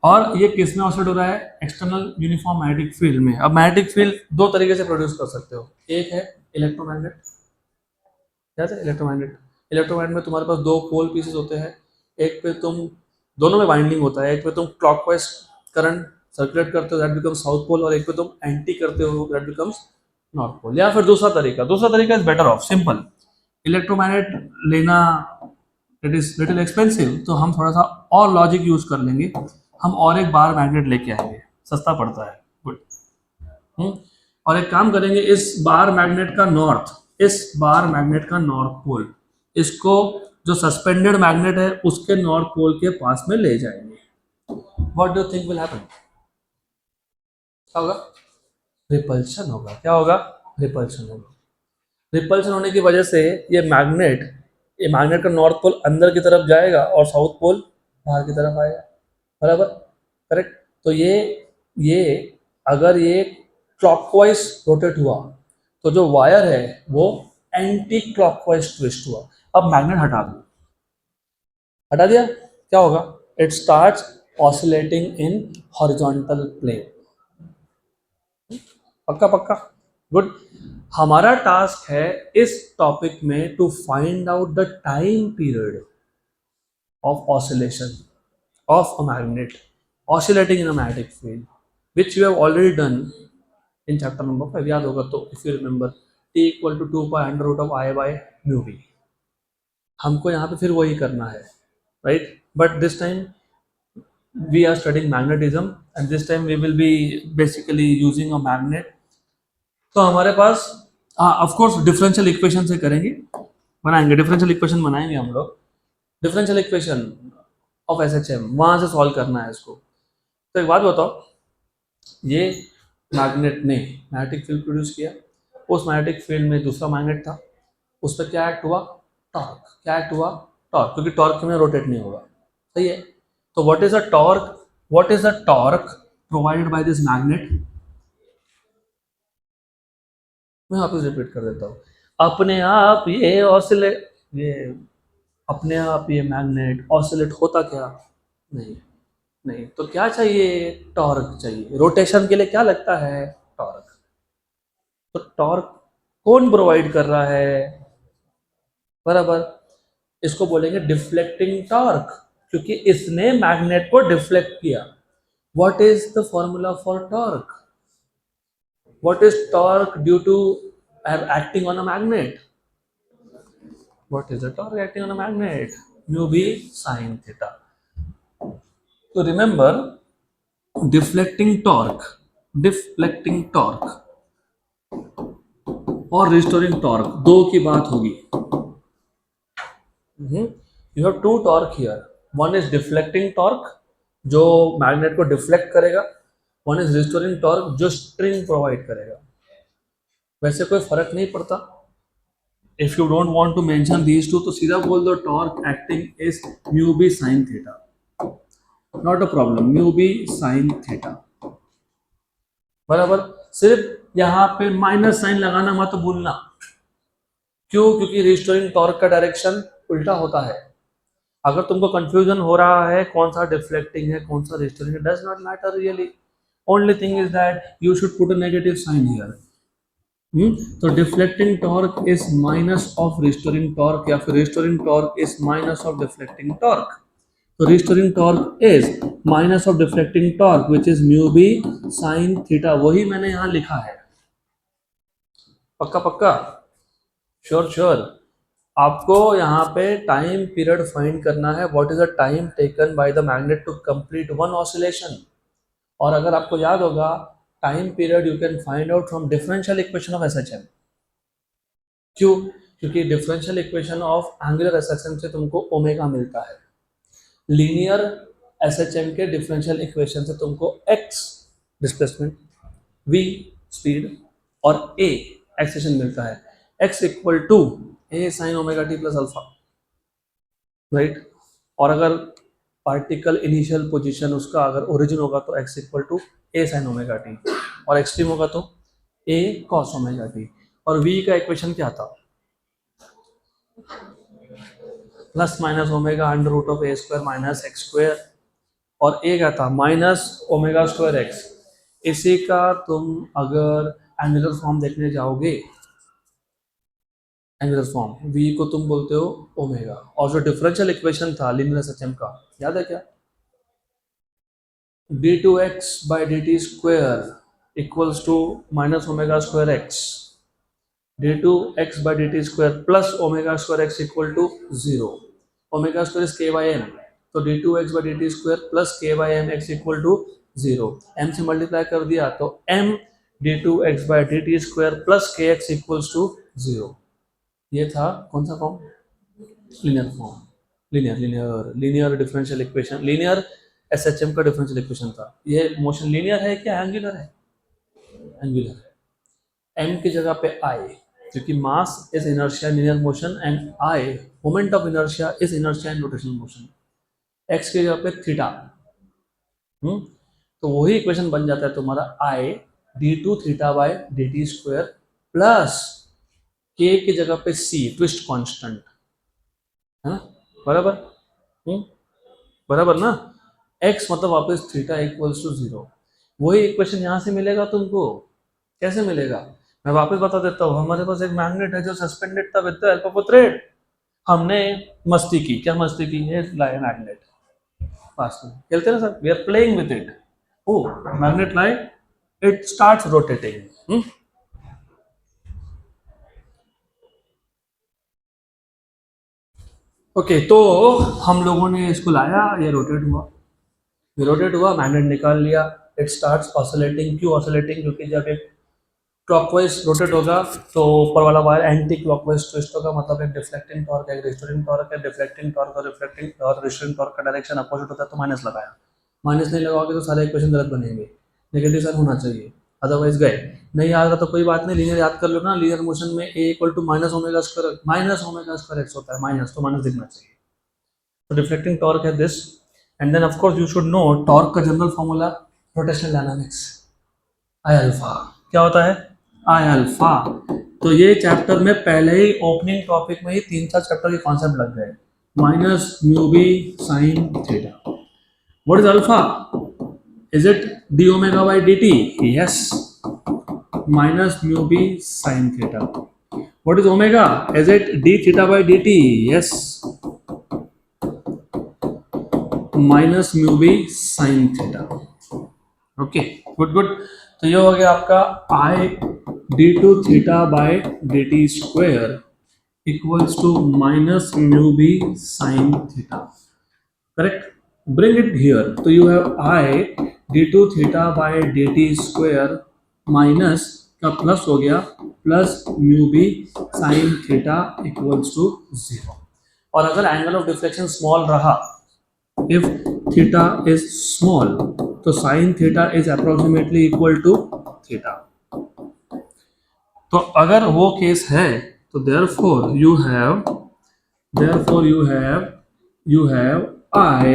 और ये किस में ऑसिलेट हो रहा है? एक्सटर्नल यूनिफॉर्म मैग्नेटिक फील्ड में। अब मैग्नेटिक फील्ड दो तरीके से प्रोड्यूस कर सकते हो, एक है इलेक्ट्रोमैग्नेट, क्या है इलेक्ट्रोमैग्नेट। इलेक्ट्रोमैग्नेट में तुम्हारे पास दो पोल पीसेस होते हैं, एक पे तुम दोनों में वाइंडिंग होता है, एक पे तुम क्लॉकवाइज करंट सर्कुलेट करते हो दैट बिकम्स साउथ पोल, और एक पे तुम एंटी करते हो दैट बिकम्स नॉर्थ पोल। या फिर दूसरा तरीका is better of simple. Electromagnet लेना इट इज लिटिल एक्सपेंसिव, तो हम थोड़ा सा और लॉजिक यूज कर लेंगे, हम और एक बार मैग्नेट लेके आएंगे, सस्ता पड़ता है, गुड। और एक काम करेंगे, इस बार मैग्नेट का नॉर्थ पोल, इसको जो सस्पेंडेड मैग्नेट है उसके नॉर्थ पोल के पास में ले जाएंगे। What do think will happen? क्या होगा? रिपल्शन होगा। क्या होगा? रिपल्शन होगा। रिपल्शन होने की वजह से ये मैग्नेट का नॉर्थ पोल अंदर की तरफ जाएगा और साउथ पोल बाहर की तरफ आएगा, बराबर, करेक्ट। तो ये अगर ये क्लॉकवाइज रोटेट हुआ तो जो वायर है वो एंटी क्लॉकवाइज ट्विस्ट हुआ। अब मैग्नेट हटा दिया, क्या होगा? It starts oscillating in horizontal plane. पक्का पक्का, गुड। हमारा टास्क है इस टॉपिक में to find out the time period of oscillation of a magnet oscillating in a magnetic field, which you have already done in chapter number 5, याद होगा तो, if you remember, t equal to 2 pi under root of I by mu v। हमको यहाँ पे फिर वही करना है, right? But this time we are studying magnetism and this time we will be basically using a magnet। तो हमारे पास ऑफ कोर्स डिफरेंशियल इक्वेशन से बनाएंगे डिफरेंशियल इक्वेशन बनाएंगे हम लोग, डिफरेंशियल इक्वेशन ऑफ SHM वहाँ से सॉल्व करना है इसको। तो एक बात बताओ, ये मैग्नेट ने मैग्नेटिक फील्ड प्रोड्यूस किया, उस मैग्नेटिक फील्ड में दूसरा मैग्नेट था, उस पर क्या एक्ट हुआ? टॉर्क। क्या एक्ट हुआ? टॉर्क, क्योंकि टॉर्क में रोटेट नहीं होगा, सही है। तो what is the torque provided by this magnet? मैं वापस रिपीट कर देता हूँ। अपने आप ये मैग्नेट ऑसिलेट होता क्या? नहीं। तो क्या चाहिए? टॉर्क चाहिए। रोटेशन के लिए क्या लगता है? टॉर्क। तो टॉर्क कौन प्रोवाइड कर रहा है? बराबर, इसको बोलेंगे डिफ्लेक्टिंग टॉर्क, क्योंकि इसने मैग्नेट को डिफ्लेक्ट किया। What is the formula for torque? What is torque due to acting on a magnet? What is the torque acting on a magnet? Mu B sine theta. तो रिमेंबर, डिफ्लेक्टिंग टॉर्क और रिस्टोरिंग टॉर्क दो की बात होगी। You have two torque here, one is deflecting torque जो मैग्नेट को डिफ्लेक्ट करेगा, वन इज रिस्टोरिंग टॉर्क जो स्ट्रिंग प्रोवाइड करेगा। वैसे कोई फर्क नहीं पड़ता, if you don't want to mention these two तो सीधा बोल दो torque acting is mu B sine theta, not a problem, mu B sine theta, बराबर। सिर्फ यहाँ पे माइनस साइन लगाना मत भूलना। क्यों? क्योंकि रिस्टोरिंग टॉर्क का डायरेक्शन उल्टा होता है। अगर तुमको कंफ्यूजन हो रहा है कौन सा डिफ्लेक्टिंग है कौन सा रिस्टोरिंग है, does not matter really, only thing is that you should put a negative sign here. तो deflecting torque is minus of restoring torque, या फिर restoring torque is minus of deflecting torque. तो restoring torque is minus of deflecting torque which is mu B sine theta. वही मैंने यहाँ लिखा है। पक्का? श्योर? आपको यहाँ पे टाइम पीरियड फाइंड करना है, what is the time taken by the magnet to complete one oscillation. और अगर आपको याद होगा time period you can find out from differential equation of SHM. क्यों? क्योंकि differential equation of angular SHM से तुमको ओमेगा मिलता है, लीनियर एसएचएम के डिफरेंशियल इक्वेशन से तुमको एक्स डिस्प्लेसमेंट, वी स्पीड और ए एक्सेशन मिलता है। X equal to A sine omega t plus alpha, right. और अगर पार्टिकल इनिशियल पोजीशन उसका अगर ओरिजिन होगा तो x equal to A sine omega t, और एक्सट्रीम होगा तो ए कॉस ओमेगा टी। और वी का इक्वेशन क्या था? Plus minus omega under root of A square minus x square, और ए क्या था? Minus omega square x. इसी का तुम अगर एंगुलर फॉर्म देखने जाओगे, एंगुलर फॉर्म v को तुम बोलते हो ओमेगा, और जो डिफरेंशियल इक्वेशन था लीनियर एसएचएम का, याद है क्या? d2x by dt square equals to minus omega square x, d2x by dt square plus omega square x equal to 0। Omega square is k by m, तो d2x by dt square plus k by m x equal to 0। m से मल्टीप्लाई कर दिया तो m d2x by dt square plus kx equals to 0। ये था कौन सा form? Linear form, linear differential equation, linear SHM का डिफरेंशियल इक्वेशन था। ये मोशन लीनियर है क्या एंगुलर है? एंगुलर है। m की जगह पे I, क्योंकि mass is inertia linear motion and I moment of inertia is inertia in rotational motion. x की जगह पे थीटा, तो वही इक्वेशन बन जाता है तुम्हारा I d2 theta by dt square plus k की जगह पे c ट्विस्ट कांस्टेंट, है ना? बराबर? बराबर ना? x मतलब वापस थीटा इक्वल्स टू 0। वही इक्वेशन यहाँ से मिलेगा तुमको। कैसे मिलेगा? मैं वापस बता देता हूँ। हमारे पास एक मैग्नेट है जो सस्पेंडेड था with the help of a thread. हमने मस्ती की। क्या मस्ती की? है लाई मैग्नेट पास में खेलते ना sir, we are playing with it. Oh magnet लाई, इट स्टार्ट्स रोटेटिंग। ओके, तो हम लोगों ने इसको लाया, ये रोटेट हुआ, मैग्नेट निकाल लिया, इट स्टार्ट्स ऑसिलेटिंग। क्यों ऑसिलेटिंग? क्योंकि जब एक क्लॉकवाइज रोटेट होगा तो ऊपर वाला वायर एंटी क्लॉकवाइज ट्विस्ट होगा, मतलब एक डिफ्लेक्टिंग टॉर्क है, एक रिस्टोरिंग टॉर्क है। डिफ्लेक्टिंग टॉर्क और रिफ्लेक्टिंग और रिस्टोरिंग टॉर्क का डायरेक्शन अपोजिट होता है, तो माइनस लगाया। माइनस नहीं लगाओगे तो सारे इक्वेशन गलत बनेंगे, नेगेटिव साइन होना चाहिए, अदरवाइज गए। नहीं याद रहा तो कोई बात नहीं, लीनियर याद कर लो ना। लीनियर मोशन में a equal to minus omega square x होता है, माइनस तो माइनस दिखना चाहिए। तो डिफ्लेक्टिंग टॉर्क है this, and then of course you should know torque का general formula rotational dynamics, I alpha. क्या होता है? I alpha. तो ये चैप्टर में पहले ही ओपनिंग टॉपिक में ही 3-4 चैप्टर के कॉन्सेप्ट लग गए। Minus mu B sine theta. What is alpha? Is it d omega by d t? Yes, minus mu B sine theta. What is omega? Is it d theta by d t? Yes, minus mu B sine theta. Okay, good good. तो ये हो गया आपका I d2 theta by dt square equals to minus mu B sine theta. Correct? Bring it here, तो you have I d2 theta by dt square minus का प्लस हो गया plus mu B sine theta equals to 0। और अगर एंगल ऑफ डिफ्लेक्शन स्मॉल रहा, इफ थीटा इज स्मॉल, तो sine theta is approximately equal to theta. तो अगर वो केस है तो therefore you have I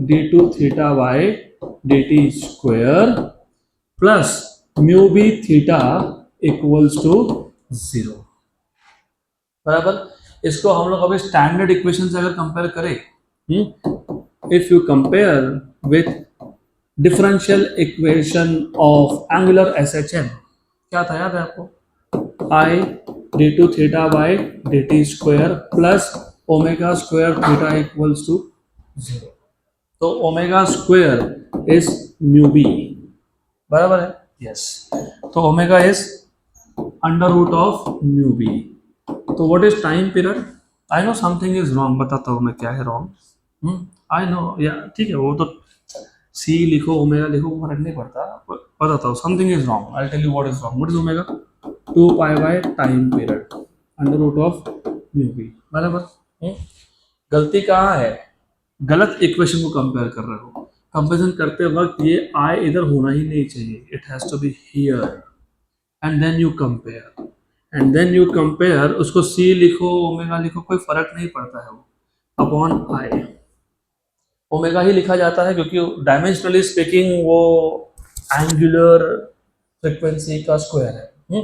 d2 theta by dt square plus mu b theta equals to 0। बराबर? इसको हम लोग अभी स्टैंडर्ड इक्वेशन से अगर कंपेयर करें, if you compare with differential equation of angular SHM, क्या था याद है आपको? I d2 theta by dt square plus omega square theta equals to 0। तो omega square is mu B, बराबर है? यस। तो omega is under root of mu B. तो what is time period? I know something is wrong, बताता हूँ मैं क्या है रॉन्ग। आई नो या ठीक है, वो तो सी लिखो ओमेगा लिखो फर्क नहीं पड़ता, बताता हूँ something is wrong, I tell you what is wrong. What is omega? 2 pi by time period under root of mu B, बराबर। गलती कहाँ है? गलत इक्वेशन को कंपेयर कर रहे हो। कंपेरिजन करते वक्त ये आई इधर होना ही नहीं चाहिए, it has to be here, and then you compare, and then you compare, उसको सी लिखो ओमेगा लिखो कोई फर्क नहीं पड़ता है, वो अपॉन आई ओमेगा ही लिखा जाता है, क्योंकि डायमेंशनली स्पीकिंग वो एंगुलर फ्रीक्वेंसी का स्क्वायर है।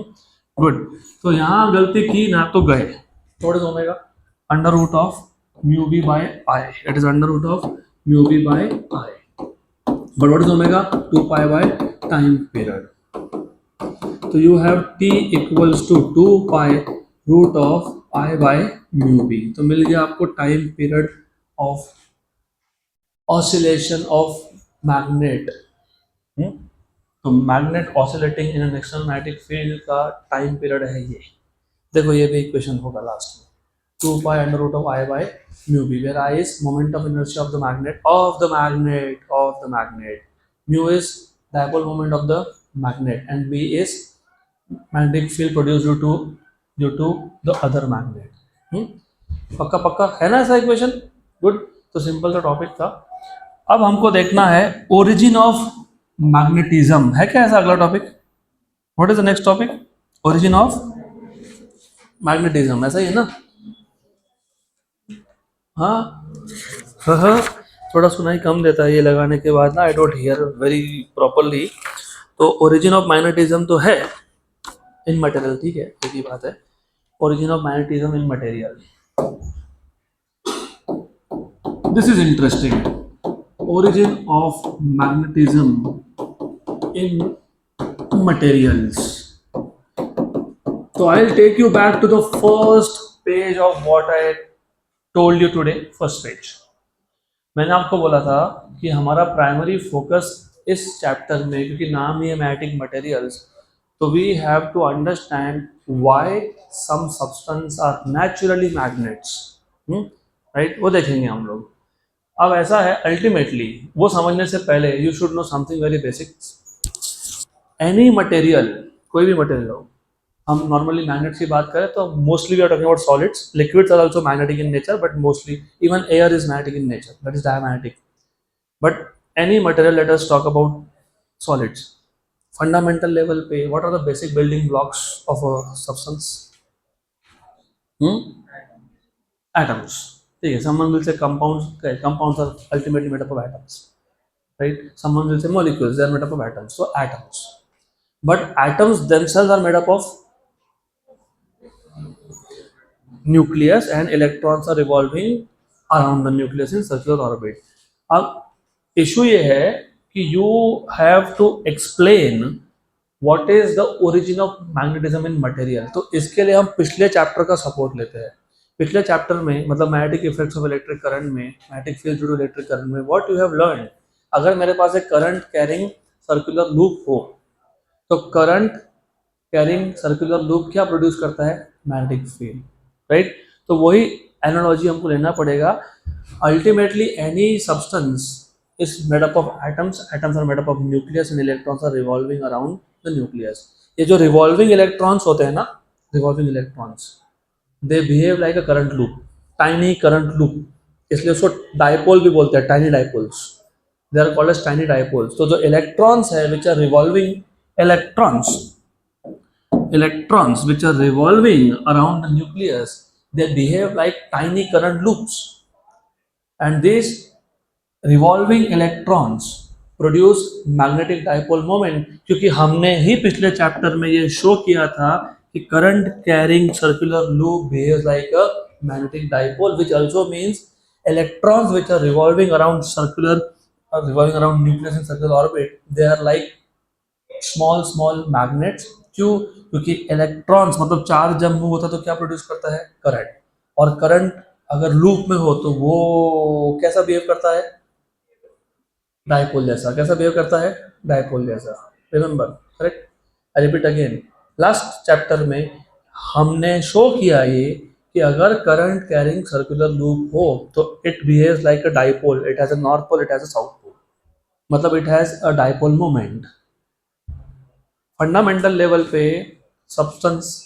गुड। तो यहाँ गलती की ना तो गए। What is omega? Under root of mu B by I, it is under root of mu B by I, but what is omega? 2 pi by time period. So you have t equals to 2 pi root of I by mu b. तो मिल गया आपको time period of oscillation of magnet. तो magnet oscillating in an external magnetic field का टाइम पीरियड है ये। देखो ये भी इक्वेशन होगा लास्ट में, 2 pi under root of I by mu b, where I is moment of inertia of the magnet. Mu is dipole moment of the magnet, and b is magnetic field produced due to the other magnet. पक्का पक्का है ना ऐसा इक्वेशन? गुड। तो सिंपल सा टॉपिक था। अब हमको देखना है ओरिजिन ऑफ मैग्नेटिज्म, है क्या ऐसा अगला topic? What is the next topic? Origin of magnetism, ऐसा ही है ना? हाँ हाँ, थोड़ा सुनाई कम देता है ये लगाने के बाद ना, I don't hear very properly. तो ओरिजिन ऑफ मैग्नेटिज्म तो है इन मटेरियल, ठीक है, एक ही बात है। Origin of magnetism in material, this is interesting. Origin of magnetism in materials. तो I will take you back to the first page of what I told you today, first page. मैंने आपको बोला था कि हमारा प्राइमरी फोकस इस चैप्टर में, क्योंकि नाम ही है मैग्नेटिक मटेरियल्स, तो we have to understand why some substance are naturally magnets, right, वो देखेंगे हम लोग। अब ऐसा है, अल्टीमेटली वो समझने से पहले you should know something very basic. Any material, कोई भी मटेरियल हो, हम नॉर्मली मैग्नेट्स की बात करें तो mostly we are talking about solids, liquids are also magnetic in nature, but mostly even air is magnetic in nature, that is diamagnetic. But any material, let us talk about solids. Fundamental level पे what are the basic building blocks of a substance? Atoms, ठीक है। someone will say compounds are ultimately made up of atoms, right? Someone will say molecules, they are made up of atoms, so atoms. But atoms themselves are made up of nucleus, and electrons are revolving around the nucleus in circular orbit. अब इशू ये है कि you have to explain what is the origin of magnetism in material। तो इसके लिए हम पिछले चैप्टर का सपोर्ट लेते हैं। पिछले चैप्टर में, मतलब magnetic effects of electric current में, magnetic field due to electric current में, व्हाट यू हैव लर्न, अगर मेरे पास एक करंट कैरिंग सर्कुलर लूप हो, तो करंट कैरिंग सर्कुलर लूप क्या प्रोड्यूस करता है? Magnetic field, right. तो वही एनालॉजी हमको लेना पड़ेगा। Ultimately any substance is made up of atoms, atoms are made up of nucleus, and electrons are revolving around the nucleus. ये जो रिवॉल्विंग इलेक्ट्रॉन्स होते हैं ना, revolving electrons, they behave like a current loop, tiny current loop, इसलिए उसको डाइपोल भी बोलते हैं, tiny dipoles, they are called as tiny dipoles. तो जो इलेक्ट्रॉन्स है which are revolving electrons which are revolving around the nucleus, they behave like tiny current loops, and these revolving electrons produce magnetic dipole moment, क्योंकि हमने ही पिछले चैप्टर में ये शो किया था कि current carrying circular loop behaves like a magnetic dipole, which also means electrons which are revolving around nucleus in circular orbit, they are like small magnets. क्यों? क्योंकि इलेक्ट्रॉन्स, मतलब चार्ज जब मूव होता है तो क्या प्रोड्यूस करता है? करंट। और करंट अगर लूप में हो तो वो कैसा बिहेव करता है? डाइपोल जैसा। कैसा बिहेव करता है? डाइपोल जैसा। Remember, correct. I repeat again, last chapter में हमने शो किया ये कि अगर करंट कैरिंग सर्कुलर लूप हो तो it behaves like a dipole, it has a north pole, it has a south pole, मतलब it has a dipole moment. Fundamental level पे substance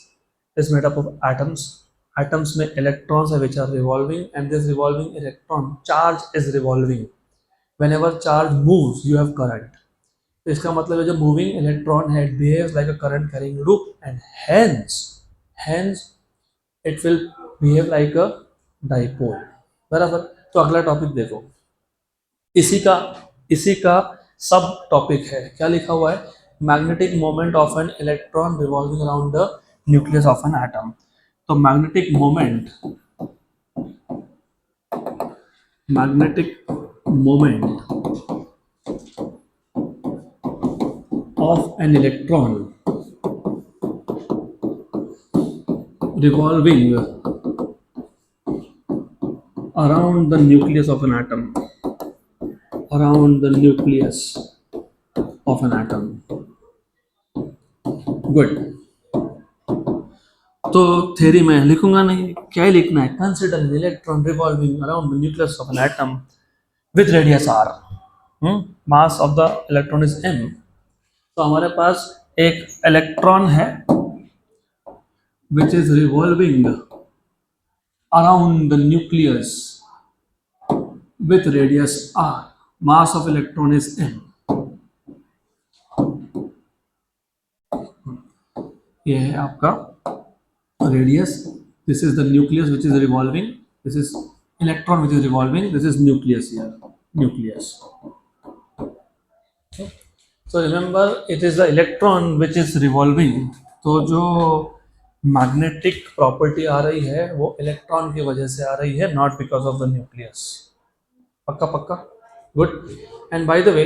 is made up of atoms. Atoms में इलेक्ट्रॉन्स है which are revolving, and this revolving electron charge is revolving. whenever charge moves you have current. तो इसका मतलब है जो मूविंग इलेक्ट्रॉन है, it behaves like a current carrying loop, and hence it will behave like a dipole. बराबर. तो अगला टॉपिक देखो, इसी का इसी का सब टॉपिक है. क्या लिखा हुआ है? Magnetic moment of an electron revolving around the nucleus of an atom. तो magnetic moment of an electron revolving around the nucleus of an atom, around the nucleus of an atom. Good. तो थ्योरी में लिखूंगा नहीं, क्या ही लिखना है? Consider N electron revolving around the nucleus of an atom with radius r. Mass of the electron is m. तो हमारे पास एक इलेक्ट्रॉन है which is revolving around the nucleus with radius r. Mass of electron is m. ये है आपका radius. This is the nucleus which is revolving. This is electron which is revolving. This is nucleus here. Nucleus. Okay. So remember, it is the electron which is revolving. तो जो मैग्नेटिक प्रॉपर्टी आ रही है वो इलेक्ट्रॉन की वजह से आ रही है, not because of the nucleus. पक्का पक्का. Good. And by the way,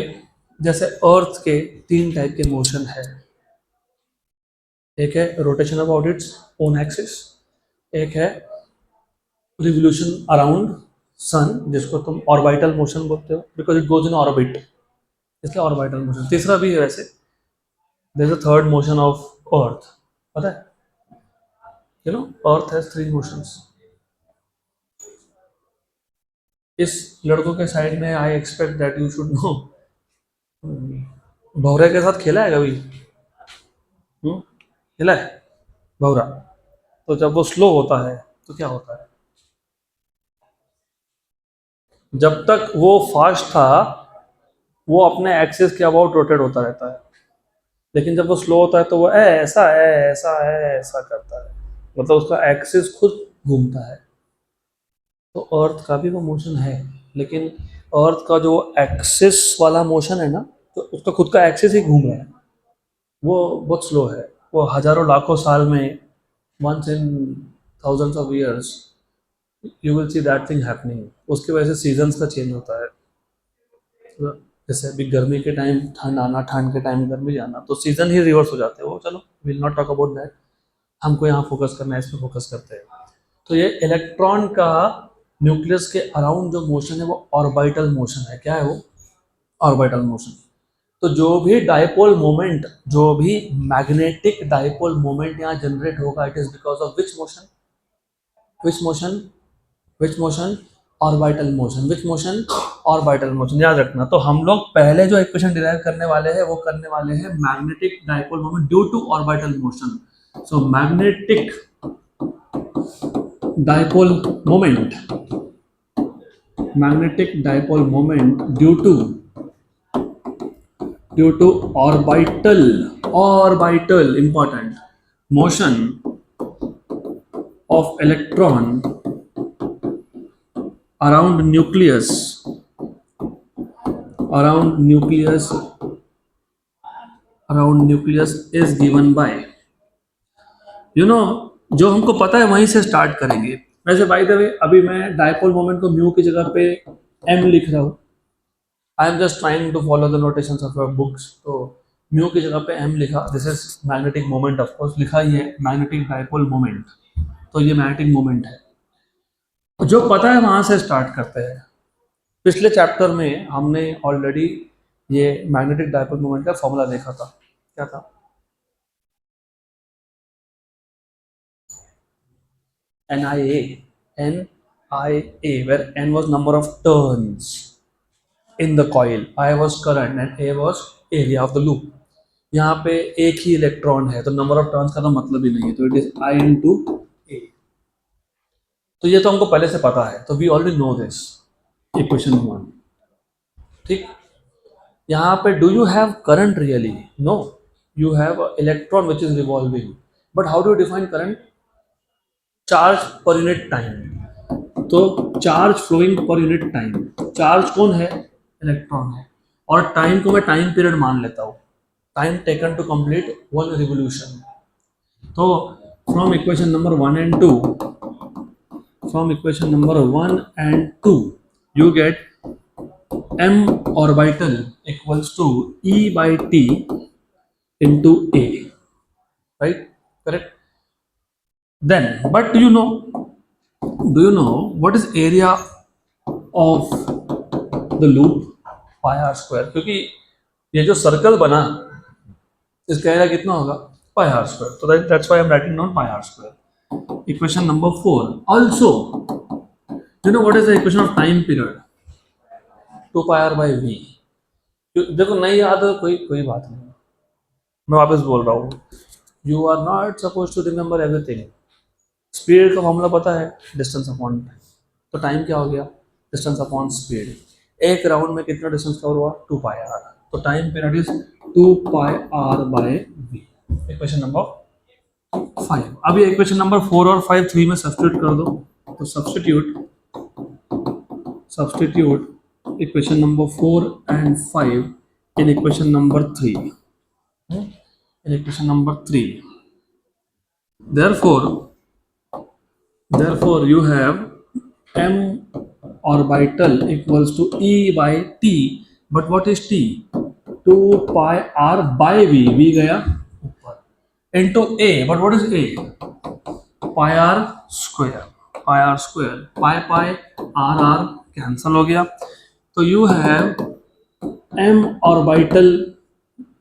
जैसे अर्थ के 3 टाइप के मोशन है. एक है rotation about its own axis, एक है रिवोल्यूशन अराउंड सन जिसको तुम ऑर्बिटल मोशन बोलते हो because it goes in orbit, इसलिए ऑर्बिटल मोशन. तीसरा भी है वैसे, there is a third motion of earth. पता है? You know earth has 3 motions. इस लड़कों के साइड में I expect that you should know. भौरे के साथ खेला है कभी? खेला है भौरा? तो जब वो स्लो होता है तो क्या होता है? जब तक वो फास्ट था वो अपने एक्सिस के अबाउट रोटेट होता रहता है, लेकिन जब वो स्लो होता है तो वो ऐसा है ऐसा है ऐसा करता है, मतलब उसका एक्सिस खुद घूमता है. तो अर्थ का भी वो मोशन है, लेकिन अर्थ का जो एक्सिस वाला मोशन है ना, तो उसका खुद का एक्सिस ही घूम रहा है, वो बहुत स्लो है. वो हजारों लाखों साल में, once in thousands of years you will see that thing happening. उसकी वजह से सीजन्स का चेंज होता है. जैसे अभी गर्मी के टाइम ठंड आना, ठंड के टाइम गर्मी जाना, तो सीजन ही रिवर्स हो जाते हैं वो. चलो will not talk about that, हमको यहाँ फोकस करना है, इस पर फोकस करते हैं. तो ये इलेक्ट्रॉन का न्यूक्लियस के अराउंड जो मोशन है वो ऑर्बिटल मोशन है. क्या है वो? Orbital motion. तो जो भी डाइपोल मोमेंट, जो भी मैग्नेटिक डाइपोल मोमेंट यहाँ जनरेट होगा, it is because of which motion? Which motion? Which motion? Orbital motion. Which motion? Orbital motion. याद रखना. तो हम लोग पहले जो इक्वेशन डिराइव करने वाले हैं वो करने वाले हैं magnetic dipole moment due to orbital motion. So magnetic dipole moment, magnetic dipole moment due to orbital important motion of electron around nucleus is given by, you know, जो हमको पता है वहीं से स्टार्ट करेंगे. वैसे बाय द वे अभी मैं डाइपोल मोमेंट को म्यू की जगह पे m लिख रहा हूँ. I am just trying to follow the notations of your books. तो म्यू की जगह पे m लिखा. This is magnetic moment. Of course लिखा ही है मैग्नेटिक डाइपोल मोमेंट, तो ये मैग्नेटिक मोमेंट है. जो पता है वहां से स्टार्ट करते हैं. पिछले चैप्टर में हमने ऑलरेडी ये मैग्नेटिक डाइपोल मोमेंट का फॉर्मूला देखा था. क्या था? NIA, where N was number of turns in the coil, I was current and A was area of the loop. यहाँ पे एक ही इलेक्ट्रॉन है तो नंबर ऑफ टर्न्स का तो मतलब ही नहीं है, तो it is I into A. तो ये तो हमको पहले से पता है, तो we already know this equation 1। ठीक, यहाँ पे do you have current really? No, you have electron which is revolving, but how do you define current? Charge per unit time. तो charge flowing per unit time, charge कौन है? इलेक्ट्रॉन है, और टाइम को मैं टाइम पीरियड मान लेता हूँ, time taken to complete one revolution. तो from equation number 1 and 2, from equation number 1 and 2 you get m orbital equals to E by T into A, right? Correct. Then but do you know what is area of the loop? Pi r square, क्योंकि ये जो सर्कल बना इसका एरिया कितना होगा? pi r square, so that's why I'm writing down pi r square. Equation number 4 also, you know what is the equation of time period? 2 pi r by v. देखो नहीं याद है कोई कोई बात नहीं, मैं वापस बोल रहा हूँ, you are not suppose to remember everything. Speed का फॉर्मूला पता है, डिस्टेंस अपॉन टाइम, तो टाइम क्या हो गया? Distance upon speed. एक राउंड में कितना डिस्टेंस कवर हुआ? 2 पाई आर, तो time period is 2 pi r by v. Equation number 5। अभी इक्वेशन नंबर 4 और 5 3 में सब्स्टिट्यूट कर दो, तो substitute equation number 4 and 5 in equation number 3. In equation number 3, therefore you have m orbital equals to E by T, but what is T? 2 pi r by v गया ऊपर, into A, but what is A? pi r square, pi r cancel हो गया, तो you have m orbital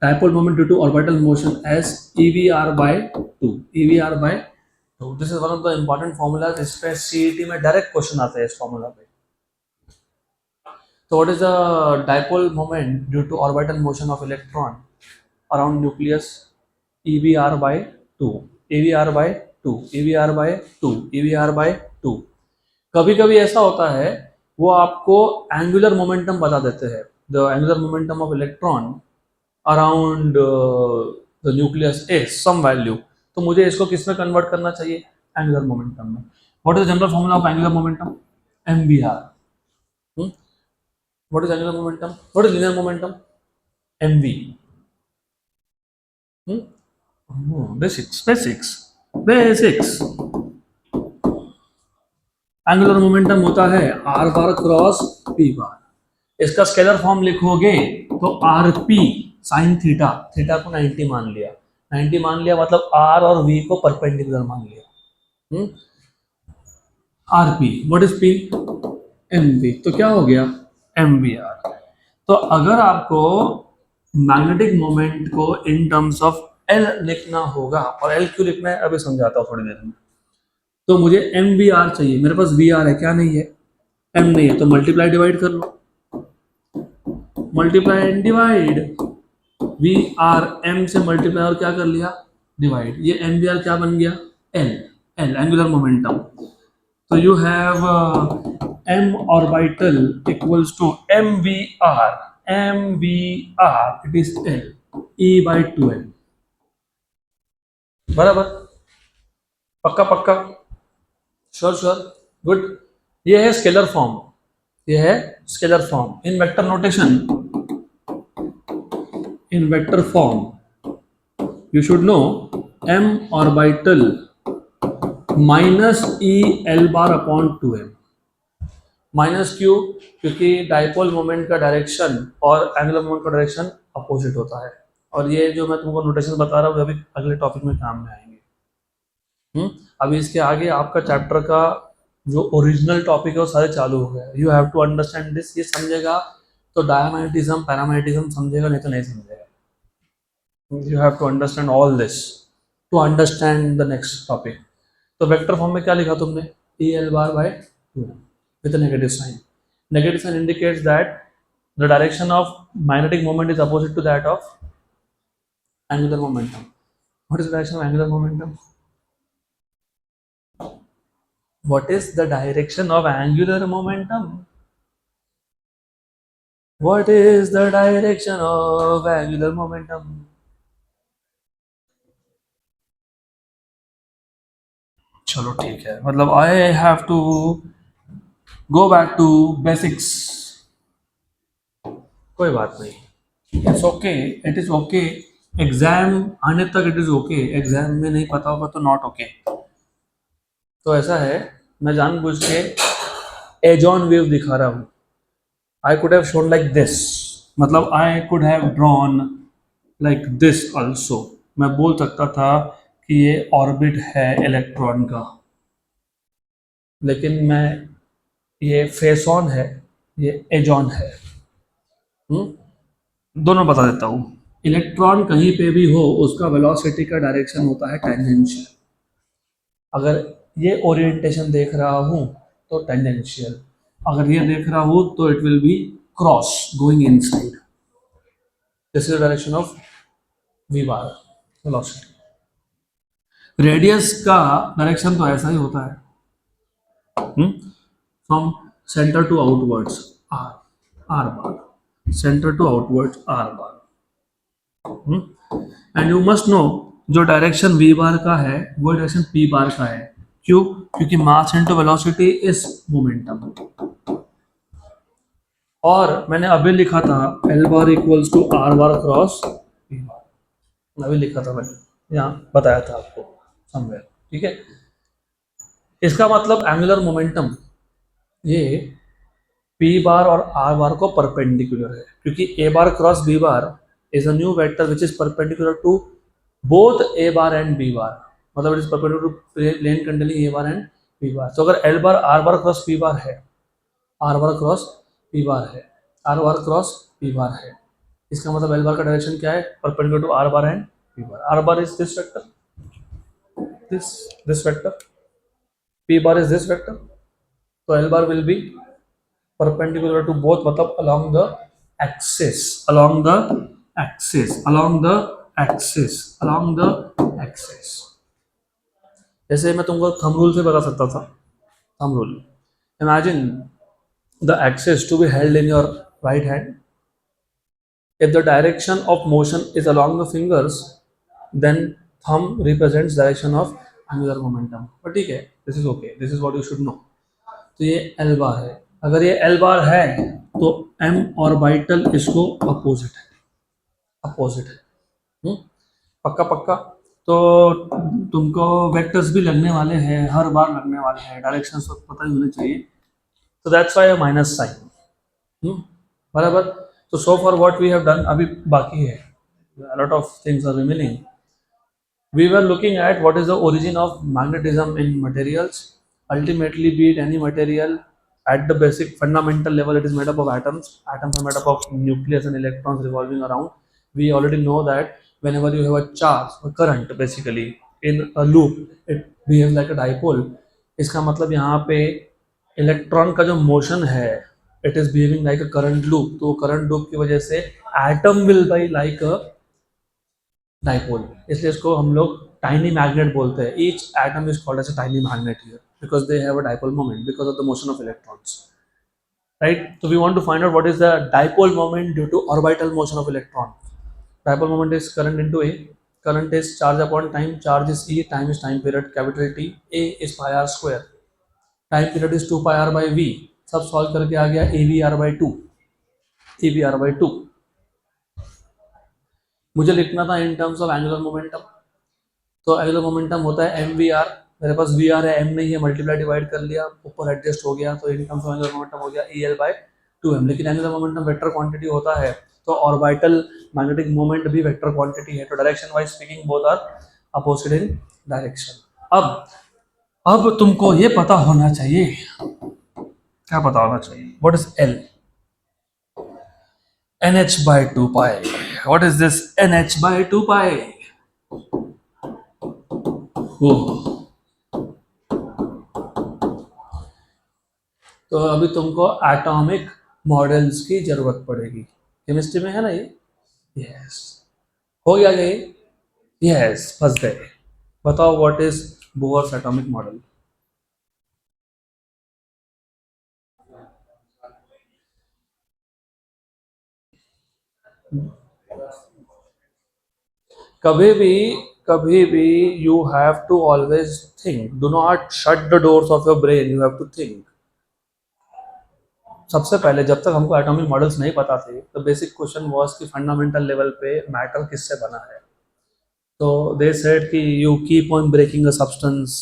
dipole moment due to orbital motion as EVR by 2, EVR by 2। This is one of the important formulas, इस पे CET में डायरेक्ट क्वेश्चन आते हैं इस फॉर्मूला पे। तो what is the dipole moment due to orbital motion of electron around nucleus? EVR by 2, EVR by 2, EVR by 2, EVR by 2। कभी कभी ऐसा होता है वो आपको एंगुलर मोमेंटम बता देते हैं, the angular momentum of electron around the nucleus is some value, तो मुझे इसको किस में कन्वर्ट करना चाहिए? एंगुलर मोमेंटम में। What is general formula of angular momentum? MVR। What is angular momentum? What is linear momentum? MV। Basics. Angular momentum होता है r bar cross p bar. इसका स्केलर फॉर्म लिखोगे तो RP साइन थीटा, थीटा को 90 मान लिया, 90 मान लिया मतलब R और V को परपेंडिकुलर मान लिया। RP, what is P? MV, तो क्या हो गया? MVR। तो अगर आपको मैग्नेटिक मोमेंट को इन टर्म्स ऑफ L लिखना होगा, और L क्यों लिखना है अभी समझाता हूँ थोड़ी देर में, तो मुझे MVR चाहिए, मेरे पास VR है, क्या नहीं है? M नहीं है, तो मल्टीप्लाई डिवाइड कर लो, multiply and divide, VR M से मल्टीप्लाई और क्या कर लिया? डिवाइड। ये MVR क्या बन गया? L angular momentum. तो you have M orbital equals to MVR, it is L, E by 2L। बराबर? पक्का? Sure, good. ये है scalar form, in vector notation, in vector form you should know m orbital minus E L bar upon 2m। Minus क्यों? क्योंकि डाइपोल मोमेंट का डायरेक्शन और एंगुलर मोमेंट का डायरेक्शन अपोजिट होता है, और ये जो मैं तुमको नोटेशन बता रहा हूँ अभी अगले टॉपिक में काम में आएंगे। अभी इसके आगे आपका चैप्टर का जो ओरिजिनल टॉपिक है वो सारे चालू हो गए। You have to understand this. ये समझेगा तो डायमैग्नेटिज्म, पैरामैग्नेटिज्म समझेगा, नहीं तो नहीं समझेगा। You have to understand all this to understand the next topic। तो वेक्टर फॉर्म में क्या लिखा तुमने, e L bar by two with negative sign. Negative sign indicates that the direction of magnetic moment is opposite to that of angular momentum. What is the direction of angular momentum? What is the direction of angular momentum? What is the direction of angular momentum? चलो ठीक है, मतलब I have to go back to basics. कोई बात नहीं, it's okay, it is okay. Exam आने तक इट इज ओके, एग्जाम में नहीं पता होगा तो नॉट ओके. तो ऐसा है, मैं जानबूझ के एजॉन वेव दिखा रहा हूँ. I could have shown like this, मतलब I could have drawn like this also. मैं बोल सकता था कि ये ऑर्बिट है इलेक्ट्रॉन का, लेकिन मैं, ये फेस ऑन है, ये एजॉन है. दोनों बता देता हूँ. इलेक्ट्रॉन कहीं पे भी हो, उसका वेलोसिटी का डायरेक्शन होता है टेंजेंशियल. अगर ये ओरिएंटेशन देख रहा हूँ तो टेंजेंशियल, अगर ये देख रहा हूँ तो it will be cross going inside. This is the direction of v bar velocity. Radius का डायरेक्शन तो ऐसा ही होता है, from centre to outwards r, r bar, centre to outwards r bar. And you must know, जो डायरेक्शन वी बार का है वो डायरेक्शन पी बार का है. क्यों? क्योंकि mass into velocity is momentum. और मैंने अभी लिखा था L bar equals to r bar cross p bar. अभी लिखा था मैंने, यहाँ बताया था आपको समवेयर. ठीक है, इसका मतलब एंगुलर मोमेंटम ये पी बार और आर बार को परपेंडिकुलर है, क्योंकि A bar cross B bar is a new vector which is perpendicular to both a bar and b bar. मतलब it is perpendicular to plane containing a bar and b bar. तो अगर l bar r bar cross p bar है, r bar cross p bar है, r bar cross p bar है, इसका मतलब l bar का डायरेक्शन क्या है, perpendicular to r bar and p bar. r bar is this vector, this vector, p bar is this vector. तो l bar will be perpendicular to both, मतलब along the axis, along the axis, along the axis, along the axis. जैसे मैं तुमको थंब रूल से बता सकता था. Thumb rule, imagine the axis to be held in your right hand. if the direction of motion is along the fingers, then thumb represents direction of angular momentum. but ठीक है, this is okay, this is what you should know. तो ये L बार है. अगर ये L बार है तो M ऑर्बिटल इसको अपोजिट है, अपोजिट है. पक्का पक्का. तो तुमको वेक्टर्स भी लगने वाले हैं, हर बार लगने वाले हैं, डायरेक्शंस तो पता ही होने चाहिए. तो दैट्स व्हाई माइनस साइन. बराबर. तो so for what we have done, अभी बाकी है, a lot of things are remaining. We were looking at what is the origin of magnetism in materials. Ultimately, be it any material, at the basic fundamental level, it is made up of atoms. Atoms are made up of nucleus and electrons revolving around. We already know that whenever you have a charge, a current basically in a loop, it behaves like a dipole. इसका मतलब यहाँ पे इलेक्ट्रॉन का जो मोशन है, it is behaving like a current loop. तो करंट लूप की वजह से atom will be like a dipole, इसलिए इसको हम लोग टाइनी मैग्नेट बोलते हैं. Each atom is called as a tiny magnet here because they have a dipole moment because of the motion of electrons, right? So we want to find out what is the dipole moment due to orbital motion of electron. Dipole moment is current into A. Current is charge upon time. Charge is E. Time is time period, capital T. A is pi r square. Time period is 2 pi r by V. सब सॉल्व करके आ गया A V r by 2. A V r by 2. मुझे लिखना था in terms of angular momentum. तो angular momentum होता है m v r. मेरे पास वी आर है, एम नहीं है, मल्टीप्लाई डिवाइड कर लिया, ऊपर एडजस्ट हो गया, तो in terms of angular momentum हो गया ई एल बाय 2m. लेकिन एंगुलर मोमेंटम वेक्टर क्वांटिटी होता है, तो ऑर्बिटल मैग्नेटिक मोमेंट भी वेक्टर क्वांटिटी है. तो direction wise speaking both are opposite in direction. अब तुमको ये पता होना चाहिए, क्या पता होना चाहिए, what is L? NH by 2 pi. What is this NH by 2 pi? Oh. तो अभी तुमको एटॉमिक मॉडल्स की जरूरत पड़ेगी। केमिस्ट्री में है ना ये? यस। हो गया ये? यस, फंस गए। बताओ what is Bohr's atomic model? कभी भी, कभी भी you have to always think, do not shut the doors of your brain, you have to think. सबसे पहले जब तक हमको एटॉमिक मॉडल्स नहीं पता थे, तो बेसिक क्वेश्चन वाज कि फंडामेंटल लेवल पे मैटर किससे बना है। तो दे सेड कि you keep on breaking a substance,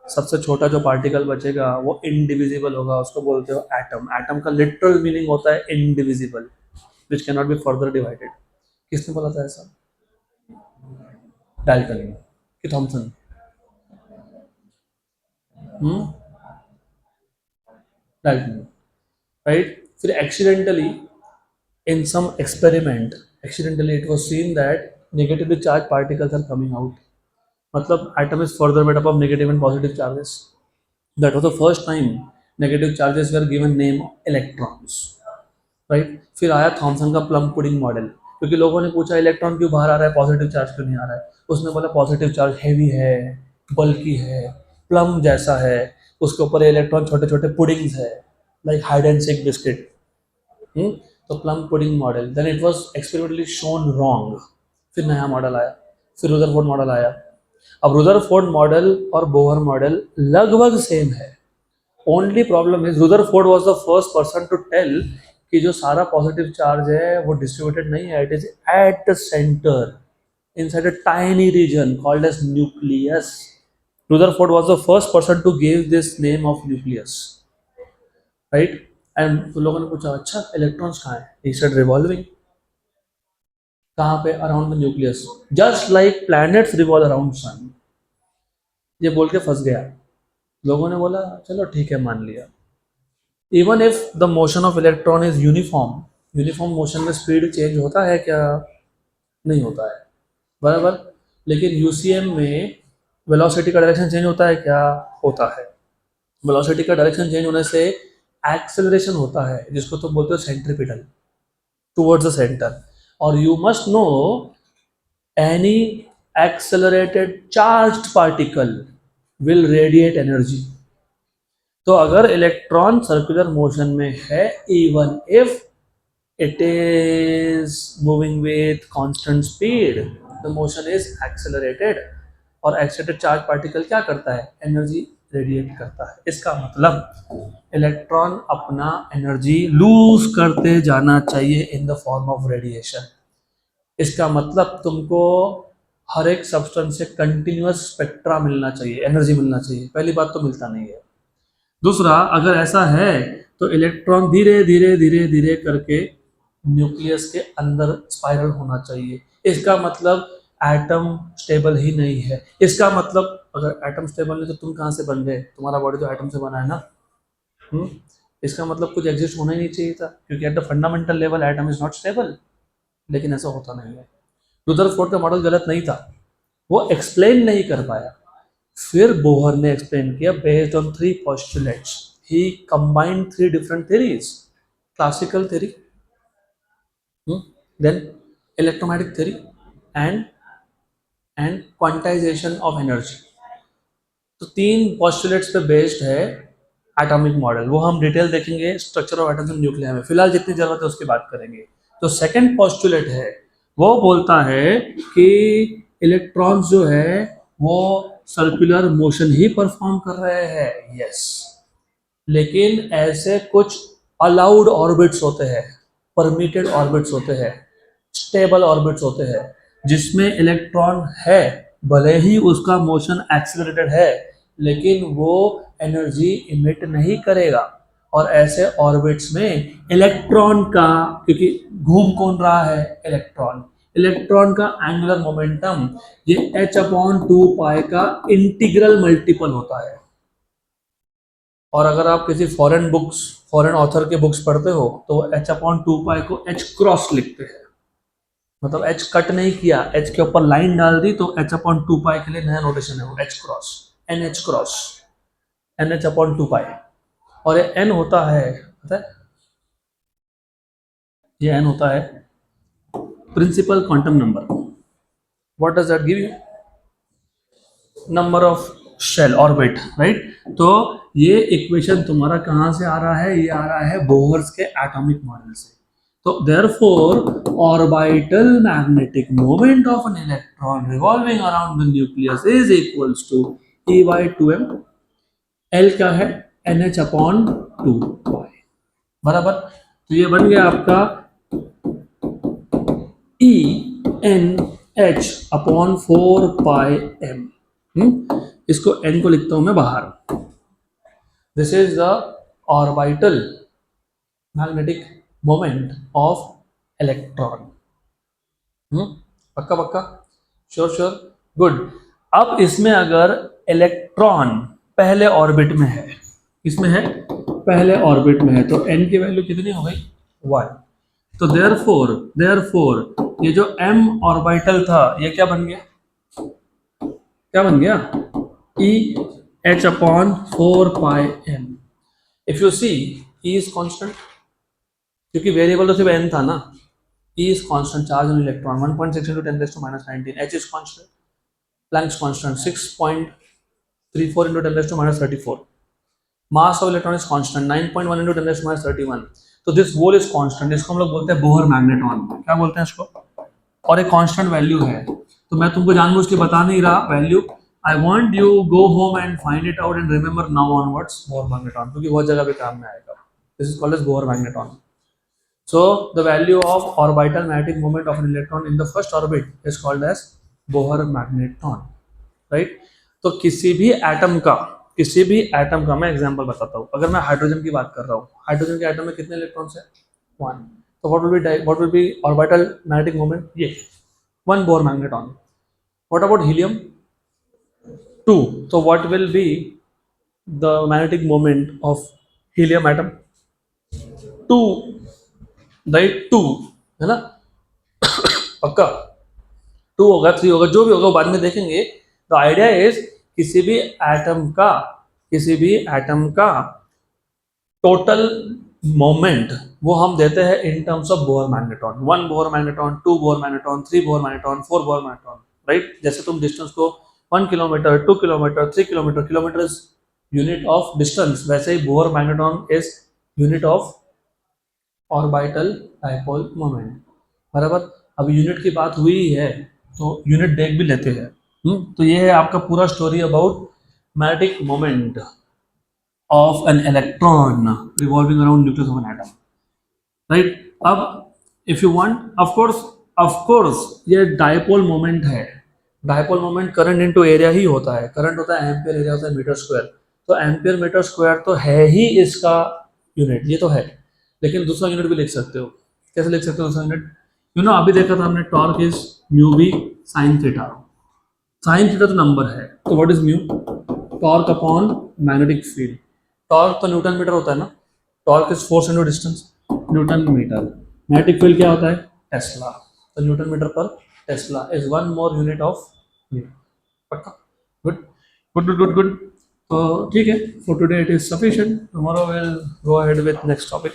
सबसे छोटा जो पार्टिकल बचेगा वो इनडिविजिबल होगा, उसको बोलते हो एटम। एटम का लिटरल मीनिंग होता है indivisible, which can not be further divided. किसने बोला था ऐसा? डाल्टन कि थॉमसन? हम्म, डाल्टन, राइट। फिर accidentally in some experiment, accidentally it was seen that negatively charged particles are coming out. मतलब atom is further made up of negative and positive charges. That was the first time negative charges were given name electrons, right? फिर आया थॉमसन का प्लम पुडिंग मॉडल, क्योंकि लोगों ने पूछा इलेक्ट्रॉन क्यों बाहर आ रहा है, पॉजिटिव चार्ज क्यों नहीं आ रहा है। उसने बोला पॉजिटिव चार्ज हैवी है, बल्कि है, प्लम जैसा है, उसके ऊपर इलेक्ट्रॉन छोटे छोटे पुडिंग्स है, like hide and seek biscuit. Hmm, तो plum pudding model, then it was experimentally shown wrong. फिर नया मॉडल आया, फिर रुदरफोर्ड मॉडल आया। अब रुदरफोर्ड मॉडल और बोहर मॉडल लगभग सेम है। Only problem is Rutherford was the first person to tell कि जो सारा पॉजिटिव चार्ज है वो डिस्ट्रीब्यूटेड नहीं है, it is at the centre inside a tiny region called as nucleus. Rutherford was the first person to give this name of nucleus, right? And तो लोगों ने पूछा अच्छा इलेक्ट्रॉन्स कहाँ है, ही सेड रिवॉल्विंग। कहाँ पे? Around the nucleus, just like planets revolve around sun. ये बोल के फंस गया। लोगों ने बोला चलो ठीक है, मान लिया। Even if the motion of electron is uniform, uniform motion में स्पीड चेंज होता है क्या? नहीं होता है, बराबर। लेकिन यूसीएम में वेलोसिटी का डायरेक्शन चेंज होता है क्या? होता है। वेलोसिटी का डायरेक्शन चेंज होने से एक्सेलरेशन होता है, जिसको तुम बोलते हो centripetal, towards the center. Or you must know any accelerated charged particle will radiate energy. तो अगर इलेक्ट्रॉन सर्कुलर मोशन में है, even if it is moving with constant speed, the motion is accelerated, और एक्सेलरेटेड चार्ज पार्टिकल क्या करता है? एनर्जी रेडिएट करता है। इसका मतलब इलेक्ट्रॉन अपना एनर्जी लूज करते जाना चाहिए इन द फॉर्म ऑफ रेडिएशन। इसका मतलब तुमको हर एक सब्सटेंस से कंटिन्यूअस स्पेक्ट्रा मिलना चाहिए, एनर्जी मिलना चाहिए। पहली बात तो मिलता नहीं है। दूसरा, अगर ऐसा है तो इलेक्ट्रॉन धीरे धीरे धीरे धीरे करके न्यूक्लियस के अंदर स्पाइरल होना चाहिए। इसका मतलब एटम स्टेबल ही नहीं है। इसका मतलब अगर एटम स्टेबल नहीं तो तुम कहाँ से बन गए? तुम्हारा बॉडी तो एटम से बना है ना। हम्म, इसका मतलब कुछ एग्जिस्ट होना ही नहीं चाहिए था, क्योंकि at the fundamental level atom is not stable. लेकिन ऐसा होता नहीं है। रुदरफोर्ड का मॉडल गलत नहीं था, वो एक्सप्लेन नहीं कर पाया। फिर बोहर ने एक्सप्लेन किया based on three postulates. He combined three different theories, classical theory, then electromagnetic theory, and quantization of energy. तो तीन पोस्टुलेट्स पे बेस्ड है एटॉमिक मॉडल। वो हम डिटेल देखेंगे structure of atoms and nuclei में। फिलहाल जितनी जरूरत है उसकी बात करेंगे। तो सेकंड पोस्टुलेट है, वो बोलता है कि इलेक्ट्रॉन्स जो है वो सर्कुलर मोशन ही परफॉर्म कर रहे हैं। यस, लेकिन ऐसे कुछ अलाउड ऑर्बिट्स होते हैं, परमिटेड ऑर्बिट्स होते हैं, स्टेबल ऑर्बिट्स होते हैं, जिसमें इलेक्ट्रॉन है, भले ही उसका मोशन एक्सेलरेटेड है, लेकिन वो एनर्जी इमिट नहीं करेगा। और ऐसे ऑर्बिट्स में इलेक्ट्रॉन का, क्योंकि घूम कौन रहा है? इलेक्ट्रॉन। इलेक्ट्रॉन का एंगुलर मोमेंटम ये h/2π का इंटीग्रल मल्टीपल होता है। और अगर आप किसी फॉरेन ऑथर के बुक्स पढ़ते हो तो h/2π को h क्रॉस लिखते हैं। मतलब h कट नहीं किया, h के ऊपर लाइन डाल दी, तो h/2π के लिए नया नोटेशन है वो h cross, NH cross, NH/2π। और ये n होता है, पता है, ये n होता है principal quantum number. What does that give you? Number of shell orbit, right. तो ये इक्वेशन तुम्हारा कहाँ से आ रहा है? ये आ रहा है बोहर्स के एटॉमिक मॉडल से. तो therefore orbital magnetic moment of an electron revolving around the nucleus is equals to E/2m. L क्या है? NH upon 2y. बराबर. तो ये बन गया आपका ENH अपॉन 4πm. इसको n को लिखता हूं मैं बाहर. This is the orbital magnetic moment of electron. पक्का पक्का, श्योर श्योर, गुड. अब इसमें अगर इलेक्ट्रॉन पहले ऑर्बिट में है, इसमें है पहले ऑर्बिट में है, तो n की वैल्यू कितनी हो गई? 1. तो देयरफॉर ये जो m ऑर्बिटल था ये क्या बन गया? क्या बन गया? EH upon 4πm. If you see, E is constant, क्योंकि वेरिएबल तो सिर्फ n था ना. E is constant, charge on electron 1.6 into 10 raised to minus 19. H is constant, Planck's constant 6.34 into 10 raised to minus 34. Mass of electron is constant 9.1 into 10 raised to minus 31. तो दिस whole is constant. इसको हम लोग बोलते हैं बोहर मैग्नेटॉन. क्या बोलते हैं इसको? और एक कांस्टेंट वैल्यू है. तो मैं तुमको जानबूझ के बता नहीं रहा value. I want you go home and find it out and remember now onwards Bohr magneton, क्योंकि बहुत जगह पे काम में आएगा. This is called as Bohr magneton. So the value of orbital magnetic moment of an electron in the first orbit is called as Bohr magneton, right? तो किसी भी एटम का मैं एग्जांपल बताता हूँ. अगर मैं हाइड्रोजन की बात कर रहा हूँ, हाइड्रोजन के एटम में कितने इलेक्ट्रॉन्स हैं? 1. तो what will B orbital magnetic moment? ये 1 Bohr magneton. What about helium? 2. So what will be the magnetic moment of helium atom? 2, right. 2 है ना. पक्का 2 होगा, 3 होगा, जो भी होगा बाद में देखेंगे. द आइडिया इज किसी भी एटम का टोटल मोमेंट वो हम देते हैं in terms of Bohr magneton. 1 Bohr magneton, 2 Bohr magneton, 3 Bohr magneton, 4 Bohr magneton, right. जैसे तुम डिस्टेंस को 1 kilometre, 2 kilometre, 3 kilometre, kilometre is unit of distance, वैसे ही Bohr magneton is unit of orbital dipole moment. बराबर. अब यूनिट की बात हुई है तो यूनिट देख भी लेते हैं. तो ये है आपका पूरा story about magnetic moment of an electron revolving around nucleus of an atom, right. अब if you want, of course ये डाइपोल मोमेंट है. Dipole moment current into area ही होता है. करंट होता है एम्पियर, एरिया होता है मीटर स्क्वायर. तो एम्पियर मीटर स्क्वायर तो है ही इसका यूनिट, ये तो है. लेकिन दूसरा यूनिट भी लिख सकते हो. कैसे लिख सकते हो दूसरा यूनिट? अभी देखा था हमने, torque is mu B sine theta. Sine theta तो नंबर है, तो what is mu? Torque upon magnetic field. Torque तो न्यूटन मीटर होता है ना. Torque is force into distance, newton metre. Magnetic field क्या होता है? टेस्ला. तो newton metre per tesla is 1 more unit of mu. पक्का. Good good good good good. तो ठीक है, for today it is sufficient. Tomorrow will go ahead with next topic.